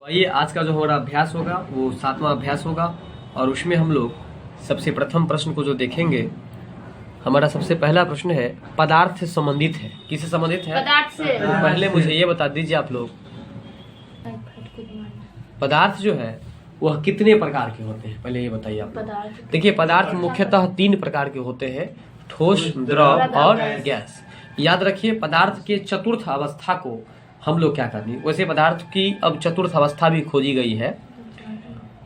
आइए आज का जो हमारा अभ्यास होगा वो 7वां अभ्यास होगा और उसमें हम लोग सबसे प्रथम प्रश्न को जो देखेंगे, हमारा सबसे पहला प्रश्न है पदार्थ से संबंधित है। किससे संबंधित है? पदार्थ से। तो पहले मुझे ये बता दीजिए आप लोग, पदार्थ जो है वह कितने प्रकार के होते हैं, पहले ये बताइए आप। देखिए पदार्थ मुख्यतः 3 प्रकार के होते हैं, ठोस, द्रव और गैस। याद रखिए पदार्थ के चतुर्थ अवस्था को हम लोग क्या करनी, वैसे पदार्थ की अब चतुर्थ अवस्था भी खोजी गई है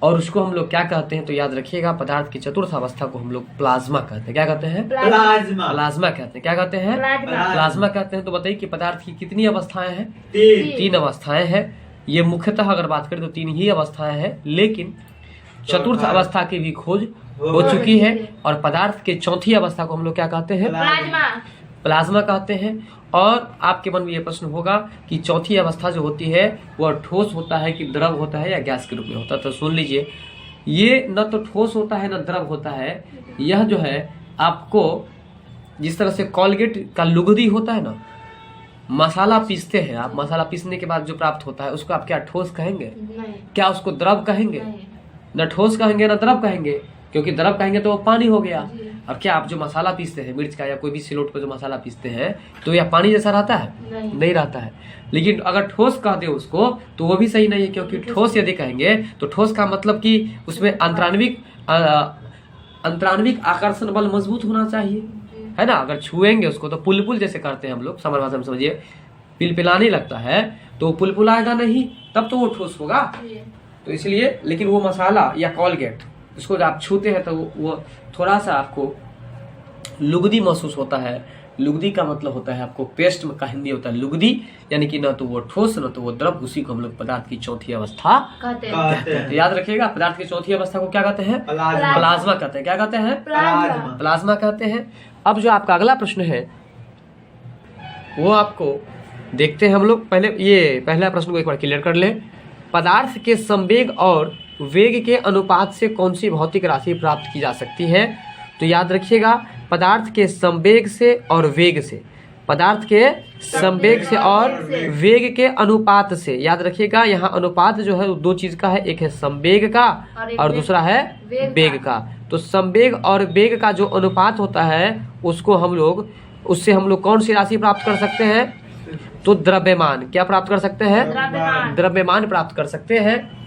और उसको हम लोग क्या कहते हैं, तो याद रखिएगा पदार्थ की चतुर्थ अवस्था को हम लोग प्लाज्मा कहते हैं। क्या कहते हैं? प्लाज्मा कहते हैं। क्या कहते हैं? प्लाज्मा कहते हैं। तो बताइए कि पदार्थ की कितनी अवस्थाएं हैं? 3 अवस्थाएं हैं। ये मुख्यतः अगर बात करें तो 3 ही अवस्थाएं हैं, लेकिन चतुर्थ अवस्था की भी खोज हो चुकी है और पदार्थ के चौथी अवस्था को हम लोग क्या कहते हैं? प्लाज्मा कहते हैं। और आपके मन में ये प्रश्न होगा कि चौथी अवस्था जो होती है वह ठोस होता है कि द्रव होता है या गैस के रूप में होता है। तो सुन लीजिए, ये न तो ठोस होता है न द्रव होता है। यह जो है आपको जिस तरह से कोलगेट का लुगदी होता है ना, मसाला पीसते हैं आप, मसाला पीसने के बाद जो प्राप्त होता है उसको आप क्या ठोस कहेंगे? नहीं। क्या उसको द्रव कहेंगे? नहीं। न ठोस कहेंगे न द्रव कहेंगे, क्योंकि द्रव कहेंगे तो वो पानी हो गया। अब क्या आप जो मसाला पीसते हैं मिर्च का या कोई भी सिलोट का जो मसाला पीसते हैं तो यह पानी जैसा रहता है? नहीं रहता है। लेकिन अगर ठोस कह दे उसको तो वो भी सही नहीं है, क्योंकि ठोस यदि कहेंगे तो ठोस का मतलब कि उसमें अंतराण्विक आकर्षण बल मजबूत होना चाहिए, है ना। अगर छुएंगे उसको तो पुलपुल जैसे करते हैं हम लोग, समर भाषा में समझिए, पिलपिलाने लगता है तो पुलपुलाएगा नहीं, तब तो वो ठोस होगा। तो इसलिए, लेकिन वो मसाला या कोलगेट उसको जब आप छूते हैं तो वो थोड़ा सा आपको लुगदी महसूस होता है। लुगदी का मतलब होता है आपको पेस्ट का हिंदी होता है लुगदी, यानी कि न तो वो ठोस न तो वो द्रव, उसी को हम लोग पदार्थ की चौथी अवस्था कहते हैं। तो याद रखिएगा पदार्थ की चौथी अवस्था को क्या कहते हैं? प्लाज्मा कहते हैं। क्या कहते हैं? प्लाज्मा कहते हैं। अब जो आपका अगला प्रश्न है वो आपको देखते हैं हम लोग। पहले ये पहला प्रश्न को एक बार क्लियर कर ले। पदार्थ के संवेग और वेग के अनुपात से कौन सी भौतिक राशि प्राप्त की जा सकती है? तो याद रखिएगा पदार्थ के संवेग से और वेग से, पदार्थ के संवेग से और वेग के अनुपात से। याद रखिएगा यहाँ अनुपात जो है 2 चीज का है, एक है संवेग का और दूसरा है वेग का। तो संवेग और वेग का जो अनुपात होता है उसको हम लोग, उससे हम लोग कौन सी राशि प्राप्त कर सकते हैं? तो द्रव्यमान। क्या प्राप्त कर सकते हैं? द्रव्यमान प्राप्त कर सकते हैं।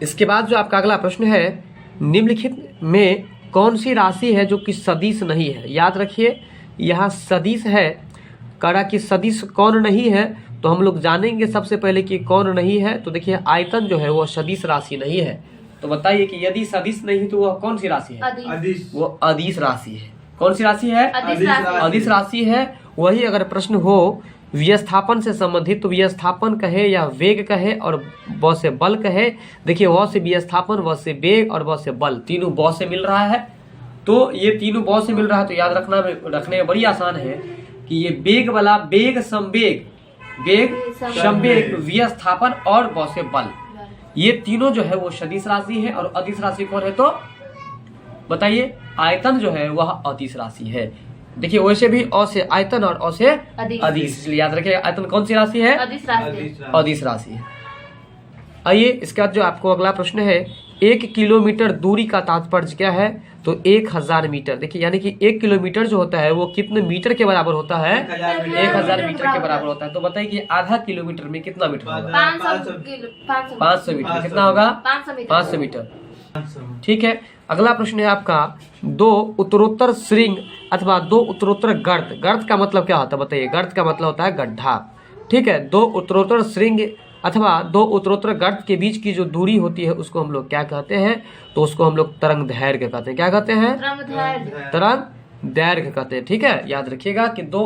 इसके बाद जो आपका अगला प्रश्न है, निम्नलिखित में कौन सी राशि है जो कि सदिश नहीं है? याद रखिए यहाँ सदिश है, करा कि सदिश कौन नहीं है, तो हम लोग जानेंगे सबसे पहले कि कौन नहीं है। तो देखिए आयतन जो है वो सदिश राशि नहीं है। तो बताइए कि यदि सदिश नहीं तो वह कौन सी राशि है? वो अदिश राशि है। कौन सी राशि है? अदिश राशि है। वही अगर प्रश्न हो विस्थापन से संबंधित तो विस्थापन कहे या वेग कहे और ब से बल कहे, देखिए व से विस्थापन, व से वेग और व से बल, तीनों ब से मिल रहा है। तो ये तीनों ब से मिल रहा है तो याद रखने में बड़ी आसान है कि ये वेग वाला वेग संवेग, वेग संवेग, विस्थापन और व से बल, ये तीनों जो है वो सदिश राशि है। और अदिश राशि कौन है? तो बताइए आयतन जो है वह अदिश राशि है। देखिए वैसे भी अ से आयतन और अ से अदिश, इसलिए याद रखिए आयतन कौन सी राशि है? अदिश राशि है। आइए इसके बाद जो आपको अगला प्रश्न है, 1 किलोमीटर दूरी का तात्पर्य क्या है? तो 1000 मीटर। देखिए यानी कि 1 किलोमीटर जो होता है वो कितने मीटर के बराबर होता है? 1000 मीटर के बराबर होता है। तो बताइए कि आधा किलोमीटर में कितना मीटर होगा? 500 मीटर। कितना होगा? 500 मीटर। ठीक है। अगला प्रश्न है आपका, 2 उत्तरोत्तर श्रृंग अथवा 2 उत्तरोत्तर गर्त। गर्त का मतलब क्या होता है बताइए? गर्त का मतलब होता है गड्ढा। ठीक है। 2 उत्तरोत्तर श्रृंग अथवा 2 उत्तरोत्तर गर्त के बीच की जो दूरी होती है उसको हम लोग क्या कहते हैं? तो उसको हम लोग तरंग दैर्घ्य कहते हैं। क्या कहते हैं? तरंग दैर्घ्य कहते हैं। ठीक है। याद रखिएगा कि 2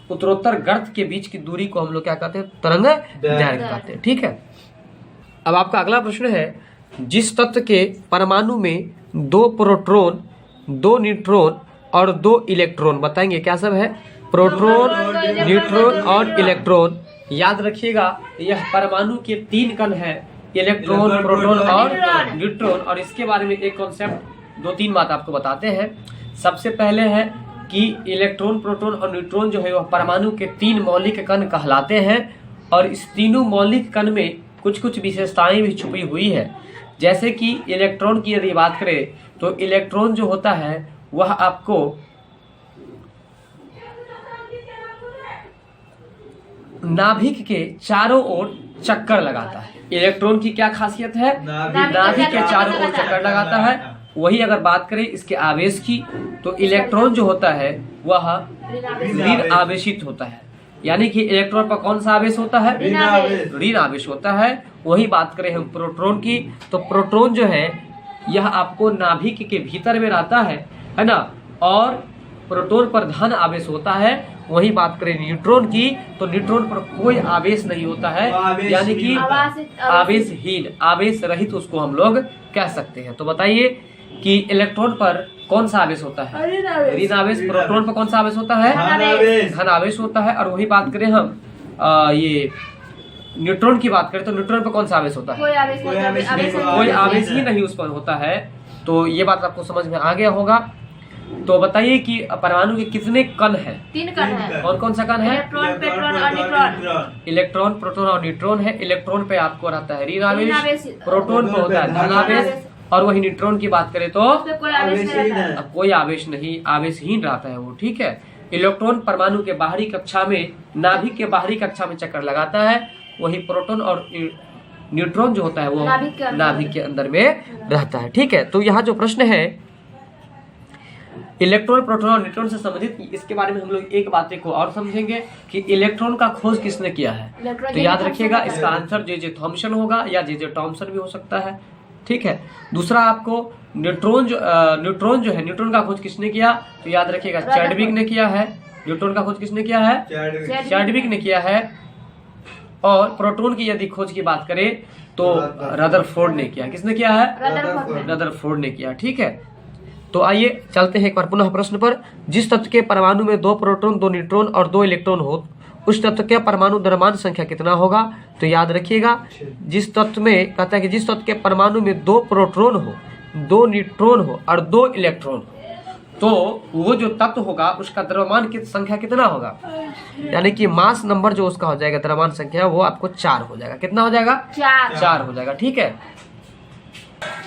उत्तरोत्तर गर्त के बीच की दूरी को हम लोग क्या कहते हैं? तरंग दैर्घ्य कहते हैं। ठीक है। अब आपका अगला प्रश्न है, जिस तत्व के परमाणु में 2 प्रोटॉन, 2 न्यूट्रॉन और 2 इलेक्ट्रॉन, बताएंगे क्या सब है? प्रोटॉन, न्यूट्रॉन और इलेक्ट्रॉन। याद रखिएगा यह परमाणु के 3 कण है, इलेक्ट्रॉन, प्रोटॉन और न्यूट्रॉन। और इसके बारे में एक कॉन्सेप्ट 2-3 बात आपको बताते हैं। सबसे पहले है कि इलेक्ट्रॉन, प्रोटॉन और न्यूट्रॉन जो है वह परमाणु के 3 मौलिक कण कहलाते हैं और इस तीनों मौलिक कण में कुछ कुछ विशेषताएं भी छुपी हुई है। जैसे कि इलेक्ट्रॉन की यदि बात करें तो इलेक्ट्रॉन जो होता है वह आपको नाभिक के चारों ओर चक्कर लगाता है। इलेक्ट्रॉन की क्या खासियत है? नाभिक के चारों ओर चक्कर लगाता है। वही अगर बात करें इसके आवेश की तो इलेक्ट्रॉन जो होता है वह ऋण आवेशित होता है, यानी कि इलेक्ट्रॉन पर कौन सा आवेश होता है? ऋण आवेश होता है। वही बात करें हम प्रोटॉन की तो प्रोटॉन जो है यह आपको नाभिक के भीतर में रहता है ना, और प्रोटॉन पर धन आवेश होता है। वही बात करें न्यूट्रॉन की तो न्यूट्रॉन पर कोई आवेश नहीं होता है, यानी कि आवेशहीन, आवेश रहित उसको हम लोग कह सकते हैं। तो बताइए कि इलेक्ट्रॉन पर कौन सा आवेश होता है? ऋण आवेश। प्रोटॉन पर कौन सा आवेश होता है? धन आवेश होता है। और वही बात करें हम ये न्यूट्रॉन की बात करें तो न्यूट्रॉन पर कौन सा आवेश होता है? कोई आवेश ही नहीं उस पर होता है। तो ये बात आपको समझ में आ गया होगा। तो बताइए कि परमाणु के कितने कण हैं? 3 कण है। कौन कौन सा कण है? इलेक्ट्रॉन, प्रोटॉन और न्यूट्रॉन है। इलेक्ट्रॉन पे आपको रहता है ऋण आवेश, प्रोटॉन पे होता है धन आवेश, और वही न्यूट्रॉन की बात करें तो कोई आवेश नहीं, आवेशहीन रहता है वो। ठीक है। इलेक्ट्रॉन परमाणु के बाहरी कक्षा में, नाभिक के बाहरी कक्षा में चक्कर लगाता है। वही प्रोटॉन और न्यूट्रॉन जो होता है वो नाभिक के अंदर में रहता है। ठीक है। तो यहाँ जो प्रश्न है इलेक्ट्रॉन, प्रोटॉन और न्यूट्रॉन से संबंधित, इसके बारे में हम लोग एक बात को और समझेंगे कि इलेक्ट्रॉन का खोज किसने किया है। तो याद रखिएगा इसका आंसर जे थॉमसन होगा या जे टॉमसन भी हो सकता है। ठीक है। दूसरा आपको न्यूट्रॉन जो है, न्यूट्रॉन का खोज किसने किया? तो याद रखिएगा चैडविक ने किया है। न्यूट्रॉन का खोज किसने किया है? चैडविक ने किया है। और प्रोटॉन की यदि खोज की बात करें तो रदरफोर्ड ने किया। किसने किया है? रदरफोर्ड ने किया। ठीक है। तो आइए चलते हैं एक बार पुनः प्रश्न पर। जिस तत्व के परमाणु में 2 प्रोटॉन, 2 न्यूट्रॉन और 2 इलेक्ट्रॉन हो उस तत्व के परमाणु द्रव्यमान संख्या कितना होगा? तो याद रखिएगा जिस तत्व में कहता है कि जिस तत्व के परमाणु में 2 प्रोटॉन हो, 2 न्यूट्रॉन हो और 2 इलेक्ट्रॉन हो, तो वो जो तत्व होगा उसका द्रव्यमान की संख्या कितना होगा? यानी कि मास नंबर जो उसका हो जाएगा, द्रव्यमान संख्या, वो आपको 4 हो जाएगा। कितना हो जाएगा? 4 हो जाएगा। ठीक है।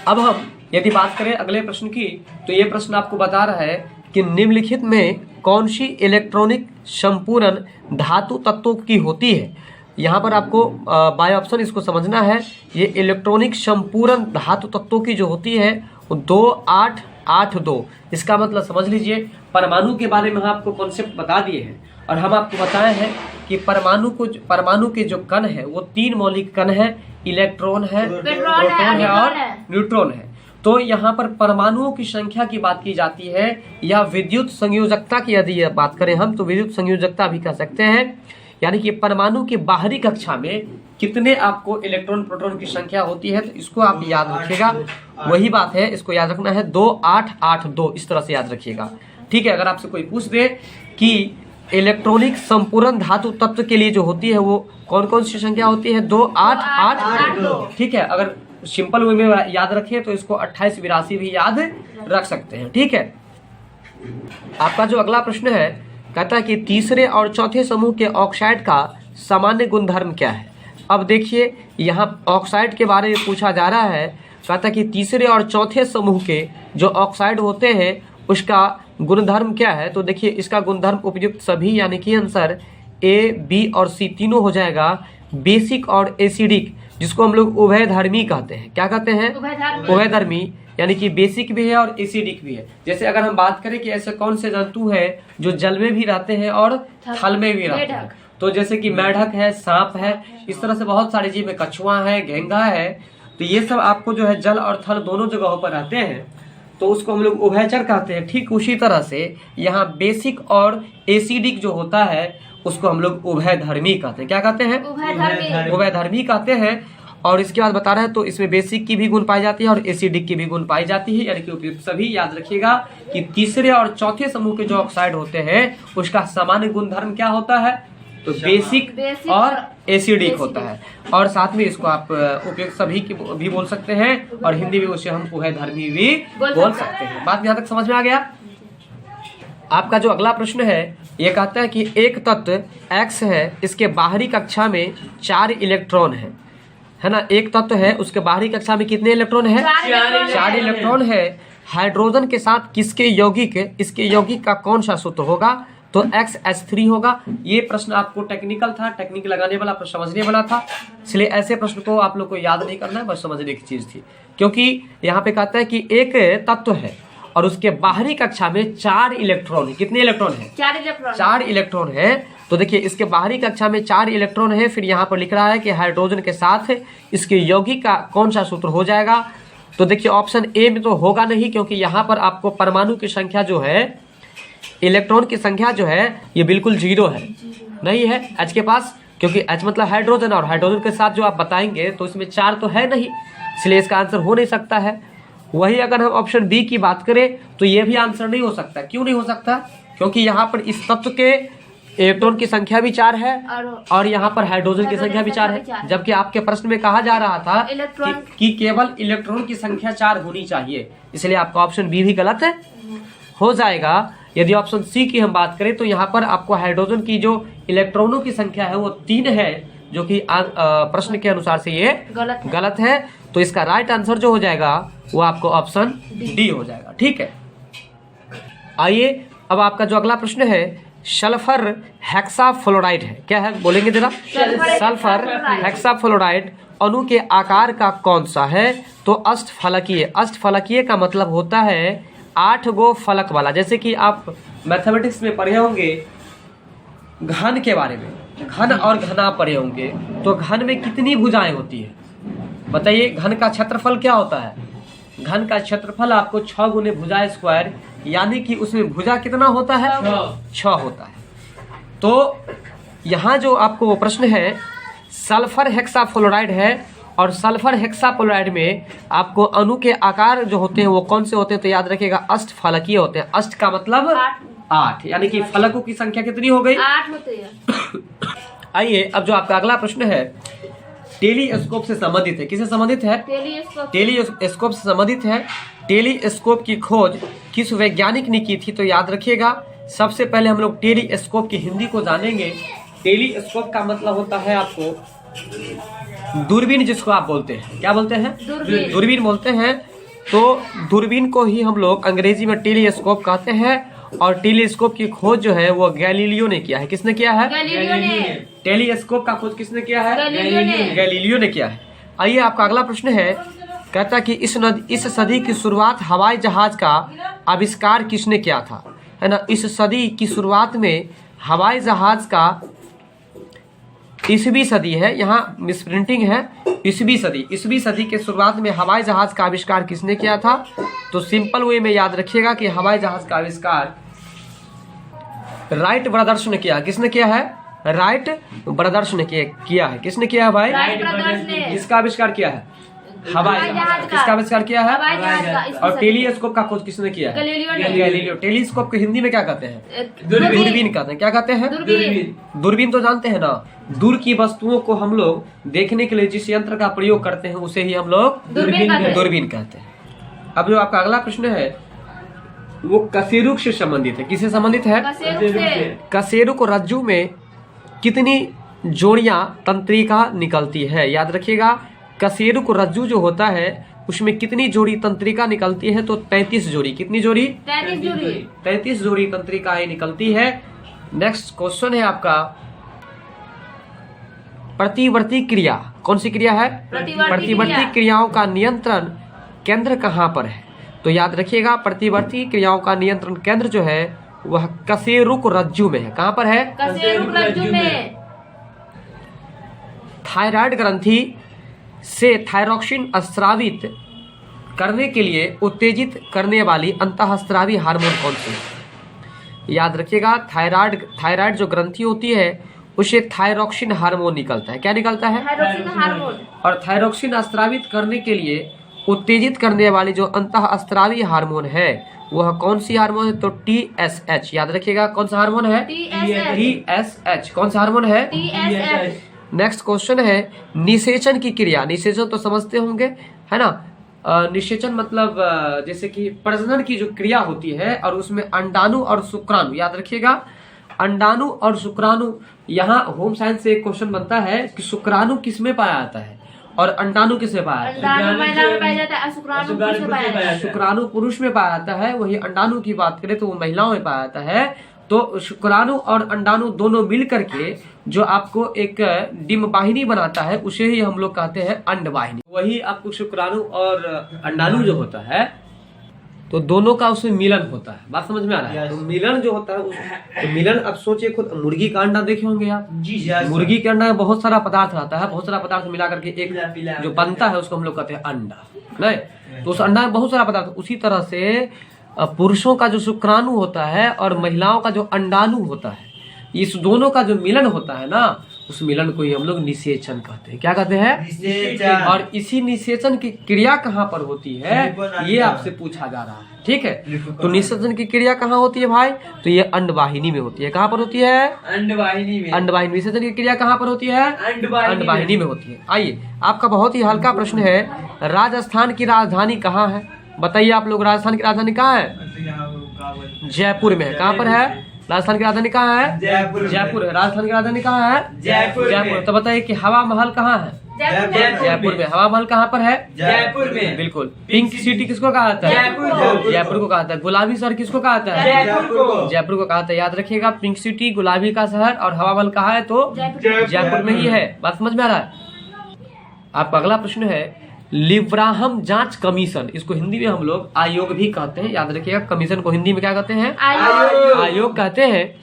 अब हम यदि बात करें अगले प्रश्न की तो ये प्रश्न आपको बता रहा है कि निम्नलिखित में कौन सी इलेक्ट्रॉनिक संपूरण धातु तत्वों की होती है। यहाँ पर आपको बाय ऑप्शन इसको समझना है। ये इलेक्ट्रॉनिक संपूरण धातु तत्वों की जो होती है वो 2 8 8 2। इसका मतलब समझ लीजिए परमाणु के बारे में हम आपको कॉन्सेप्ट बता दिए हैं और हम आपको बताए हैं कि परमाणु के जो कण है वो 3 मौलिक कण है, इलेक्ट्रॉन है, प्रोटॉन है और न्यूट्रॉन है। तो यहाँ पर परमाणुओं की संख्या की बात की जाती है या विद्युत संयोजकता की यदि बात करें हम तो विद्युत संयोजकता भी कह सकते हैं। यानी कि परमाणु के बाहरी कक्षा में कितने आपको इलेक्ट्रॉन प्रोटॉन की संख्या होती है, तो इसको आप याद रखिएगा। वही बात है, इसको याद रखना है 2 8 8 2, इस तरह से याद रखिएगा। ठीक है। अगर आपसे कोई पूछ दे कि इलेक्ट्रॉनिक संपूर्ण धातु तत्व के लिए जो होती है वो कौन कौन सी संख्या होती है? 2 8 8 2। ठीक है। अगर सिंपल वे में याद रखें तो इसको 28 82 भी याद रख सकते हैं। ठीक है। आपका जो अगला प्रश्न है कहता है कि तीसरे और चौथे समूह के ऑक्साइड का सामान्य गुणधर्म क्या है। अब देखिए यहाँ ऑक्साइड के बारे में पूछा जा रहा है। कहता है कि तीसरे और चौथे समूह के जो ऑक्साइड होते हैं उसका गुणधर्म क्या है। तो देखिए इसका गुणधर्म उपयुक्त सभी यानी कि आंसर A, B और C तीनों हो जाएगा। बेसिक और एसिडिक, जिसको हम लोग उभयधर्मी कहते हैं। क्या कहते हैं? उभयधर्मी, यानी कि बेसिक भी है और एसिडिक भी है। जैसे अगर हम बात करें कि ऐसे कौन से जंतु हैं जो जल में भी रहते हैं और थल में भी रहते हैं, तो जैसे कि मेढक है, सांप है, इस तरह से बहुत सारे जीव है, कछुआ है, घेंगा है। तो ये सब आपको जो है जल और थल दोनों जगहों पर रहते हैं, तो उसको हम लोग उभयचर कहते हैं। ठीक उसी तरह से यहाँ बेसिक और एसिडिक जो होता है उसको हम लोग उभयधर्मी कहते हैं। क्या कहते हैं? उभयधर्मी कहते हैं। और इसके बाद बता रहे हैं तो इसमें बेसिक की भी गुण पाई जाती है और एसिडिक की भी गुण पाई जाती है, यानी कि उपयुक्त सभी। याद रखिएगा कि तीसरे और चौथे समूह के जो ऑक्साइड होते हैं उसका सामान्य गुणधर्म क्या होता है? तो बेसिक और एसिडिक होता है। और साथ में इसको आप उपयुक्त सभी की भी बोल सकते हैं और हिंदी में उसे हम उभयधर्मी भी बोल सकते हैं। बात यहाँ तक समझ में आ गया? आपका जो अगला प्रश्न है ये कहता है कि एक तत्व X है, इसके बाहरी कक्षा में 4 इलेक्ट्रॉन है ना। एक तत्व है, उसके बाहरी कक्षा में कितने इलेक्ट्रॉन है? 4 इलेक्ट्रॉन है। हाइड्रोजन के साथ किसके यौगिक, इसके यौगिक का कौन सा सूत्र होगा? तो XH3 होगा। ये प्रश्न आपको टेक्निकल था, टेक्निक लगाने वाला, समझने वाला था, इसलिए ऐसे प्रश्न को आप लोग को याद नहीं करना है, बस समझने की चीज थी। क्योंकि यहाँ पे कहता है कि एक तत्व है और उसके बाहरी कक्षा में 4 इलेक्ट्रॉन है। कितने इलेक्ट्रॉन है? 4 इलेक्ट्रॉन है। तो देखिए इसके बाहरी कक्षा में 4 इलेक्ट्रॉन है, फिर यहाँ पर लिख रहा है कि हाइड्रोजन के साथ इसके यौगिक का कौन सा सूत्र हो जाएगा? तो देखिए ऑप्शन ए में तो होगा नहीं, क्योंकि यहाँ पर आपको परमाणु की संख्या जो है, इलेक्ट्रॉन की संख्या जो है ये बिल्कुल 0 है, नहीं है H के पास, क्योंकि H मतलब हाइड्रोजन, और हाइड्रोजन के साथ जो आप बताएंगे तो इसमें 4 तो है नहीं, इसलिए इसका आंसर हो नहीं सकता है। वही अगर हम ऑप्शन बी की बात करें तो ये भी आंसर नहीं हो सकता। क्यों नहीं हो सकता? क्योंकि यहाँ पर इस तत्व के इलेक्ट्रॉन की संख्या भी 4 है और यहाँ पर हाइड्रोजन की संख्या भी 4 है, जबकि आपके प्रश्न में कहा जा रहा था कि केवल इलेक्ट्रॉन की संख्या 4 होनी चाहिए, इसलिए आपका ऑप्शन बी भी गलत है हो जाएगा। यदि ऑप्शन सी की हम बात करें तो यहाँ पर आपको हाइड्रोजन की जो इलेक्ट्रॉनों की संख्या है वो 3 है, जो कि प्रश्न के अनुसार से ये गलत है। तो इसका राइट आंसर जो हो जाएगा वो आपको ऑप्शन डी हो जाएगा। ठीक है, आइए अब आपका जो अगला प्रश्न है सल्फर हेक्साफ्लोराइड है। क्या है बोलेंगे जरा? सल्फर हेक्साफ्लोराइड अणु के आकार का कौन सा है? तो अष्टफलकीय। अष्टफलकीय का मतलब होता है 8 गो फलक वाला। जैसे कि आप मैथमेटिक्स में पढ़े होंगे घन के बारे में, घन और घना पढ़े होंगे, तो घन में कितनी भुजाएं होती है? बताइए घन का क्षेत्रफल क्या होता है? घन का क्षेत्रफल आपको 6 गुने भुजा स्क्वायर, यानी कि उसमें भुजा कितना होता है? 6 होता है। तो यहाँ जो आपको प्रश्न है सल्फर हेक्साफ्लोराइड है, और सल्फर हेक्साफ्लोराइड में आपको अणु के आकार जो होते हैं वो कौन से होते हैं? तो याद रखिएगा अष्टफलकीय होते हैं। अष्ट का मतलब 8, यानी कि फलकों की संख्या कितनी हो गई? 8 होती है। आइए अब जो आपका अगला प्रश्न है टेलीस्कोप से संबंधित है। किससे संबंधित है? टेलीस्कोप से संबंधित है। टेलीस्कोप की खोज किस वैज्ञानिक ने की थी? तो याद रखिएगा सबसे पहले हम लोग टेलीस्कोप की हिंदी को जानेंगे। टेलीस्कोप का मतलब होता है आपको दूरबीन, जिसको आप बोलते हैं, क्या बोलते हैं? दूरबीन बोलते हैं। तो दूरबीन को ही हम लोग अंग्रेजी में टेलीस्कोप कहते हैं, और टेलीस्कोप की खोज जो है वो गैलीलियो ने किया है। किसने किया है? टेलीस्कोप का खोज किसने किया है? गैलीलियो ने किया है। आइए आपका अगला प्रश्न है, कहता है कि इस सदी की शुरुआत हवाई जहाज का आविष्कार किसने किया था? है ना, इस सदी की शुरुआत में हवाई जहाज का, ईसवी सदी है, यहाँ मिसप्रिंटिंग है, ईसवी सदी के शुरुआत में हवाई जहाज का आविष्कार किसने किया था? तो सिंपल वे में याद रखिएगा कि हवाई जहाज का आविष्कार राइट ब्रदर्स ने किया। किसने किया है? राइट ब्रदर्स ने किया है। किसने किया है भाई? किसका आविष्कार किया है? हवाई जहाज। किसका आविष्कार किया है? और टेलीस्कोप का खोज किसने किया है? गैलीलियो। टेलीस्कोप को हिंदी में क्या कहते हैं? दूरबीन कहते हैं। क्या कहते हैं? दूरबीन तो जानते हैं ना, दूर की वस्तुओं को हम लोग देखने के लिए जिस यंत्र का प्रयोग करते हैं उसे ही हम लोग दूरबीन कहते हैं। अब जो आपका अगला प्रश्न है वो कशेरुक से संबंधित है। किससे संबंधित है? कशेरुक रज्जु में कितनी जोड़ियां तंत्रिका निकलती है? याद रखिएगा कशेरुक रज्जु जो होता है उसमें कितनी जोड़ी तंत्रिका निकलती है? तो 33 जोड़ी। कितनी जोड़ी? 33 जोड़ी तंत्रिकाएं निकलती है। नेक्स्ट क्वेश्चन है आपका प्रतिवर्ती क्रिया। कौन सी क्रिया है? प्रतिवर्ती क्रियाओं का नियंत्रण केंद्र कहाँ पर है? तो याद रखिएगा प्रतिवर्ती क्रियाओं का नियंत्रण केंद्र जो है वह कशेरुक रज्जु में है। कहाँ पर है? कशेरुक रज्जु में। थायराइड ग्रंथि से थायरॉक्सिन स्रावित करने के लिए उत्तेजित करने वाली अंतःस्रावी हार्मोन कौन सी है? याद रखिएगा थायराइड जो ग्रंथि होती है उसे थायरॉक्सिन हार्मोन निकलता है। क्या निकलता है? Thyroxine hormone. और थायरॉक्सिन स्रावित करने के लिए उत्तेजित करने वाली जो अंतःस्रावी हार्मोन है वह कौन सी हार्मोन है? तो TSH। याद रखिएगा कौन सा हार्मोन है? TSH। कौन सा हार्मोन है? TSH। नेक्स्ट क्वेश्चन है निषेचन की क्रिया। निषेचन तो समझते होंगे है ना, निषेचन मतलब जैसे कि प्रजनन की जो क्रिया होती है और उसमें अंडाणु और शुक्राणु, याद रखिएगा अंडाणु और शुक्राणु। यहाँ होम साइंस से एक क्वेश्चन बनता है कि शुक्राणु किस में पाया जाता है और अंडाणु किस में पाया जाता है। अंडाणु महिला में पाया जाता है, शुक्राणु पुरुष में पाया जाता है। शुक्राणु पुरुष में पाया जाता है, वही अंडाणु की बात करें तो वो महिलाओं में पाया जाता है। तो शुक्राणु और अंडाणु दोनों मिल करके जो आपको एक डिम्ब वाहिनी बनाता है उसे ही हम लोग कहते हैं अंड वाहिनी। वही आपको शुक्राणु और अंडाणु जो होता है तो दोनों का उसमें मिलन होता है। बात समझ में आ रहा है? तो मिलन जो होता है तो मिलन, अब सोचिए खुद, मुर्गी का अंडा देखे होंगे आप। मुर्गी के अंडा में बहुत सारा पदार्थ रहता है, बहुत सारा पदार्थ मिला करके एक जो बनता है उसको हम लोग कहते हैं अंडा, नहीं? तो उस अंडा में बहुत सारा पदार्थ। उसी तरह से पुरुषों का जो शुक्राणु होता है और महिलाओं का जो अंडाणु होता है, इस दोनों का जो मिलन होता है ना, उस मिलन को ही हम लोग निषेचन कहते हैं। क्या कहते हैं? और इसी निषेचन की क्रिया कहाँ पर होती है ये आपसे पूछा जा रहा है, ठीक है? तो निषेचन की क्रिया कहाँ होती है भाई? तो ये अंडवाहिनी में होती है। कहाँ पर होती है? अंडवाहिनी में। अंडवाहिनी। निषेचन की क्रिया कहाँ पर होती है? अंडवाहिनी में होती है। आइए, आपका बहुत ही हल्का प्रश्न है, राजस्थान की राजधानी कहाँ है? बताइए आप लोग, राजस्थान की राजधानी कहाँ है? जयपुर में है। कहाँ पर है? राजस्थान की राजधानी कहाँ है? जयपुर है। राजस्थान की राजधानी कहाँ है? जयपुर। तो बताइए कि हवा महल कहाँ है? जयपुर में। हवा महल कहाँ पर है? जयपुर में। बिल्कुल। पिंक सिटी किसको कहा जाता है? जयपुर को कहा जाता है। गुलाबी शहर किसको कहा जाता है? जयपुर को कहा जाता है। याद रखिएगा, पिंक सिटी गुलाबी का शहर और हवा महल कहाँ है? तो जयपुर में ही है। बात समझ में आ रहा है? आपका अगला प्रश्न है, लिब्राहम जांच कमीशन, इसको हिंदी में हम लोग आयोग भी कहते हैं। याद रखिएगा, कमीशन को हिंदी में क्या कहते हैं? आयोग कहते हैं।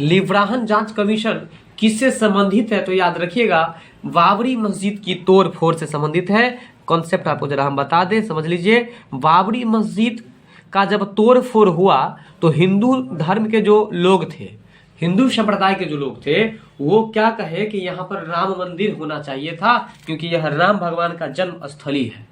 लिब्राहम जांच कमीशन किससे संबंधित है? तो याद रखिएगा, बाबरी मस्जिद की तोड़ फोड़ से संबंधित है। कॉन्सेप्ट आपको जरा हम बता दें, समझ लीजिए। बाबरी मस्जिद का जब तोड़ फोड़ हुआ तो हिंदू धर्म के जो लोग थे, हिंदू संप्रदाय के जो लोग थे, वो क्या कहे कि यहाँ पर राम मंदिर होना चाहिए था, क्योंकि यह राम भगवान का जन्म स्थली है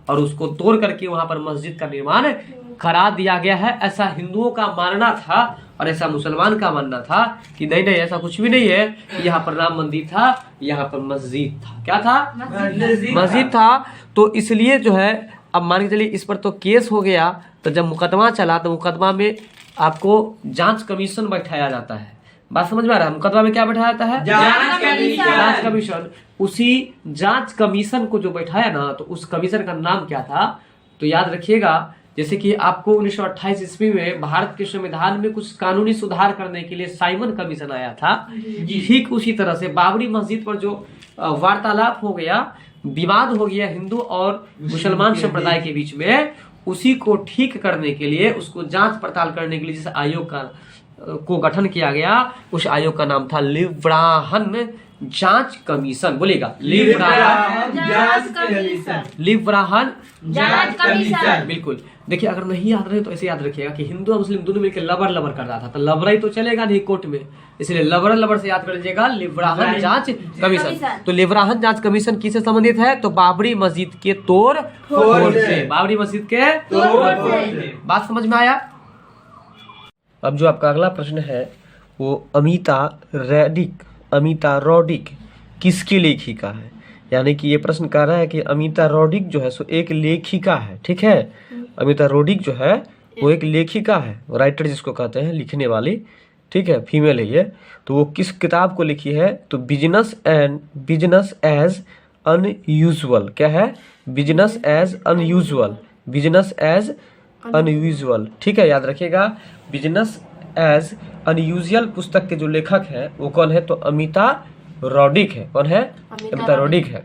और उसको तोड़ करके वहां पर मस्जिद का निर्माण करा दिया गया है। ऐसा हिंदुओं का मानना था और ऐसा मुसलमान का मानना था कि नहीं नहीं, ऐसा कुछ भी नहीं है कि यहाँ पर राम मंदिर था, यहाँ पर मस्जिद था। क्या था? मस्जिद था। तो इसलिए जो है, अब मान के चलिए इस पर तो केस हो गया, तो जब मुकदमा चला तो मुकदमा में आपको जांच कमीशन बैठाया जाता है। बात समझ में आ रहा है? मुकदमा में क्या बैठाया जाता है? जांच कमीशन। उसी जांच कमीशन को जो बैठाया ना, तो उस कमीशन का नाम क्या था? तो याद रखिएगा, जैसे कि आपको 1928 ईस्वी में भारत के संविधान में कुछ कानूनी सुधार करने के लिए साइमन कमीशन आया था, ठीक उसी तरह से बाबरी मस्जिद पर जो वार्तालाप हो गया, विवाद हो गया हिंदू और मुसलमान संप्रदाय के बीच में, उसी को ठीक करने के लिए, उसको जांच पड़ताल करने के लिए जिस आयोग को गठन किया गया, उस आयोग का नाम था लिब्राहम जांच कमीशन। बोलेगा, लिब्राहम जांच कमीशन। बिल्कुल। देखिए, अगर नहीं याद रहे तो ऐसे याद रखिएगा कि हिंदू और मुस्लिम दोनों मिलकर लबर लबर कर रहा था, तो लबराई तो चलेगा नहीं कोर्ट में, इसलिए लबर लबर से याद कर लीजिएगा, लिब्राहम जांच कमीशन। तो लिब्राहम जांच कमीशन किससे संबंधित है? तो बाबरी मस्जिद के तोड़ फोड़ से। बाबरी मस्जिद के तोड़ फोड़ से। बात समझ में आया? अब जो आपका अगला प्रश्न है वो अमिता रॉड्रिक किसकी लेखिका है? यानी कि ये प्रश्न कह रहा है कि अमिता रॉड्रिक जो है सो एक लेखिका है, ठीक है? अमिता रॉड्रिक जो है वो एक लेखिका है, राइटर जिसको कहते हैं, लिखने वाली, ठीक है? फीमेल है ये। तो वो किस किताब को लिखी है? तो बिजनेस एज अनयूजुअल। क्या है? बिजनेस एज अनयूजुअल, ठीक है? याद रखिएगा, बिजनेस एज अनयूजुअल पुस्तक के जो लेखक है वो कौन है? तो अमिता रॉड्रिक है। कौन है? अमिता रॉड्रिक है।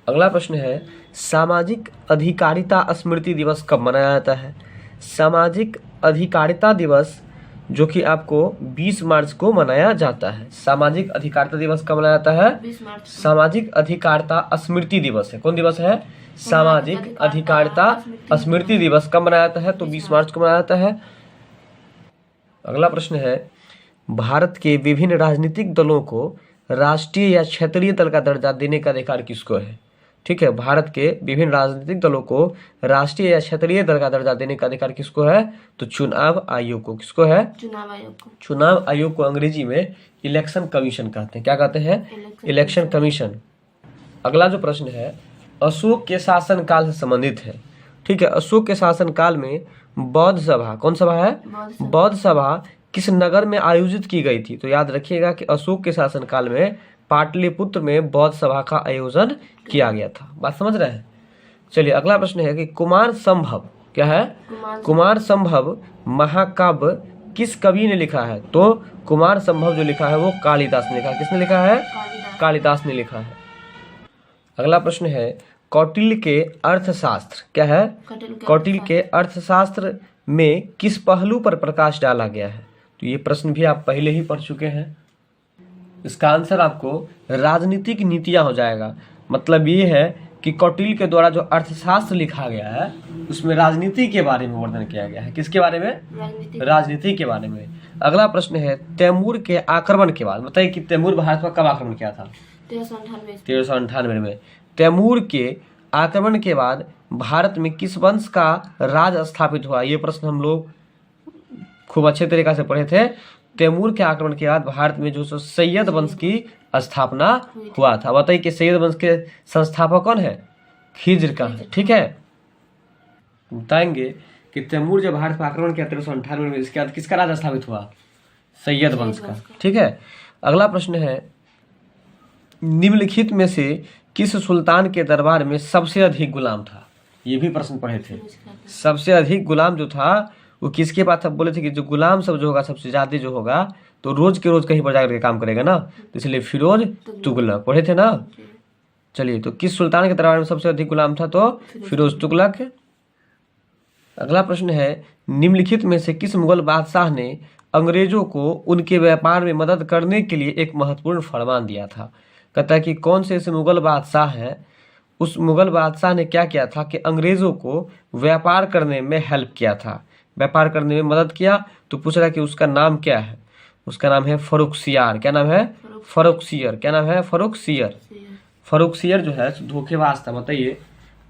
अगला प्रश्न है, सामाजिक अधिकारिता स्मृति दिवस कब मनाया जाता है? सामाजिक अधिकारिता दिवस जो कि आपको 20 मार्च को मनाया जाता है। सामाजिक अधिकारिता दिवस कब मनाया जाता है? 20 मार्च। सामाजिक अधिकारिता स्मृति दिवस है। कौन दिवस है? सामाजिक अधिकारिता स्मृति दिवस कब मनाया जाता है? तो 20 मार्च को मनाया जाता है। अगला प्रश्न है, भारत के विभिन्न राजनीतिक दलों को राष्ट्रीय या क्षेत्रीय दल का दर्जा देने का अधिकार किसको है? ठीक है, भारत के विभिन्न राजनीतिक दलों को राष्ट्रीय या क्षेत्रीय दल का दर्जा देने का अधिकार किसको है? तो चुनाव आयोग को। किसको है? चुनाव आयोग को अंग्रेजी में इलेक्शन कमीशन कहते हैं। क्या कहते हैं? Election commission. अगला जो प्रश्न है, अशोक के शासन काल से संबंधित है। ठीक है, अशोक के शासन काल में बौद्ध सभा, कौन सभा है? बौद्ध सभा किस नगर में आयोजित की गई थी? तो याद रखिएगा कि अशोक के शासन काल में पाटलिपुत्र में बौद्ध सभा का आयोजन किया गया था। बात समझ रहे हैं? चलिए अगला प्रश्न है कि कुमार संभव, क्या है? कुमार संभव महाकाव्य किस कवि ने लिखा है? तो कुमार संभव जो लिखा है वो कालिदास ने लिखा है। किसने लिखा है? कालिदास ने लिखा है। अगला प्रश्न है कौटिल्य के अर्थशास्त्र, क्या है? कौटिल्य के अर्थशास्त्र में किस पहलू पर प्रकाश डाला गया है? तो ये प्रश्न भी आप पहले ही पढ़ चुके हैं। इसका आंसर आपको राजनीतिक नीतियां हो जाएगा। मतलब ये है कि कौटिल्य के द्वारा जो अर्थशास्त्र लिखा गया है उसमें राजनीति के बारे में वर्णन किया गया है। किसके बारे में? राजनीति के बारे में। अगला प्रश्न है तैमूर के आक्रमण के बाद, बताइए कि तैमूर भारत पर कब आक्रमण किया था? 1398 में। तैमूर के आक्रमण के बाद भारत में किस वंश का राज स्थापित हुआ? ये प्रश्न हम लोग खूब अच्छे तरीके से पढ़े थे। तैमूर के आक्रमण के बाद भारत में जो सैयद वंश की स्थापना हुआ था। बताइए कि सैयद वंश के संस्थापक कौन है? खिज्र का है। ठीक है, बताएंगे कि तैमूर जब भारत पर आक्रमण किया 1398 में, इसके बाद किसका राज स्थापित हुआ? सैयद वंश का। ठीक है, अगला प्रश्न है निम्नलिखित में से किस सुल्तान के दरबार में सबसे अधिक गुलाम था? ये भी प्रश्न पढ़े थे। सबसे अधिक गुलाम जो था वो किसके पास था? बोले थे कि जो गुलाम सब जो होगा सबसे ज्यादा जो होगा तो रोज के रोज कहीं पर जाकर के काम करेगा ना, तो इसलिए फिरोज तुगलक पढ़े थे ना। चलिए, तो किस सुल्तान के दरबार में सबसे अधिक गुलाम था? तो फिरोज तुगलक। अगला प्रश्न है निम्नलिखित में से किस मुगल बादशाह ने अंग्रेजों को उनके व्यापार में मदद करने के लिए एक महत्वपूर्ण फरमान दिया था? कहता है कि कौन से ऐसे मुगल बादशाह हैं, उस मुगल बादशाह ने क्या किया था कि अंग्रेजों को व्यापार करने में हेल्प किया था, व्यापार करने में मदद किया। तो पूछ रहा है कि उसका नाम क्या है? उसका नाम है फर्रुखसियार। क्या नाम है? फर्रुखसियर। क्या नाम है? फर्रुखसियर। फर्रुखसियर जो है धोखेबाज था। बताइए,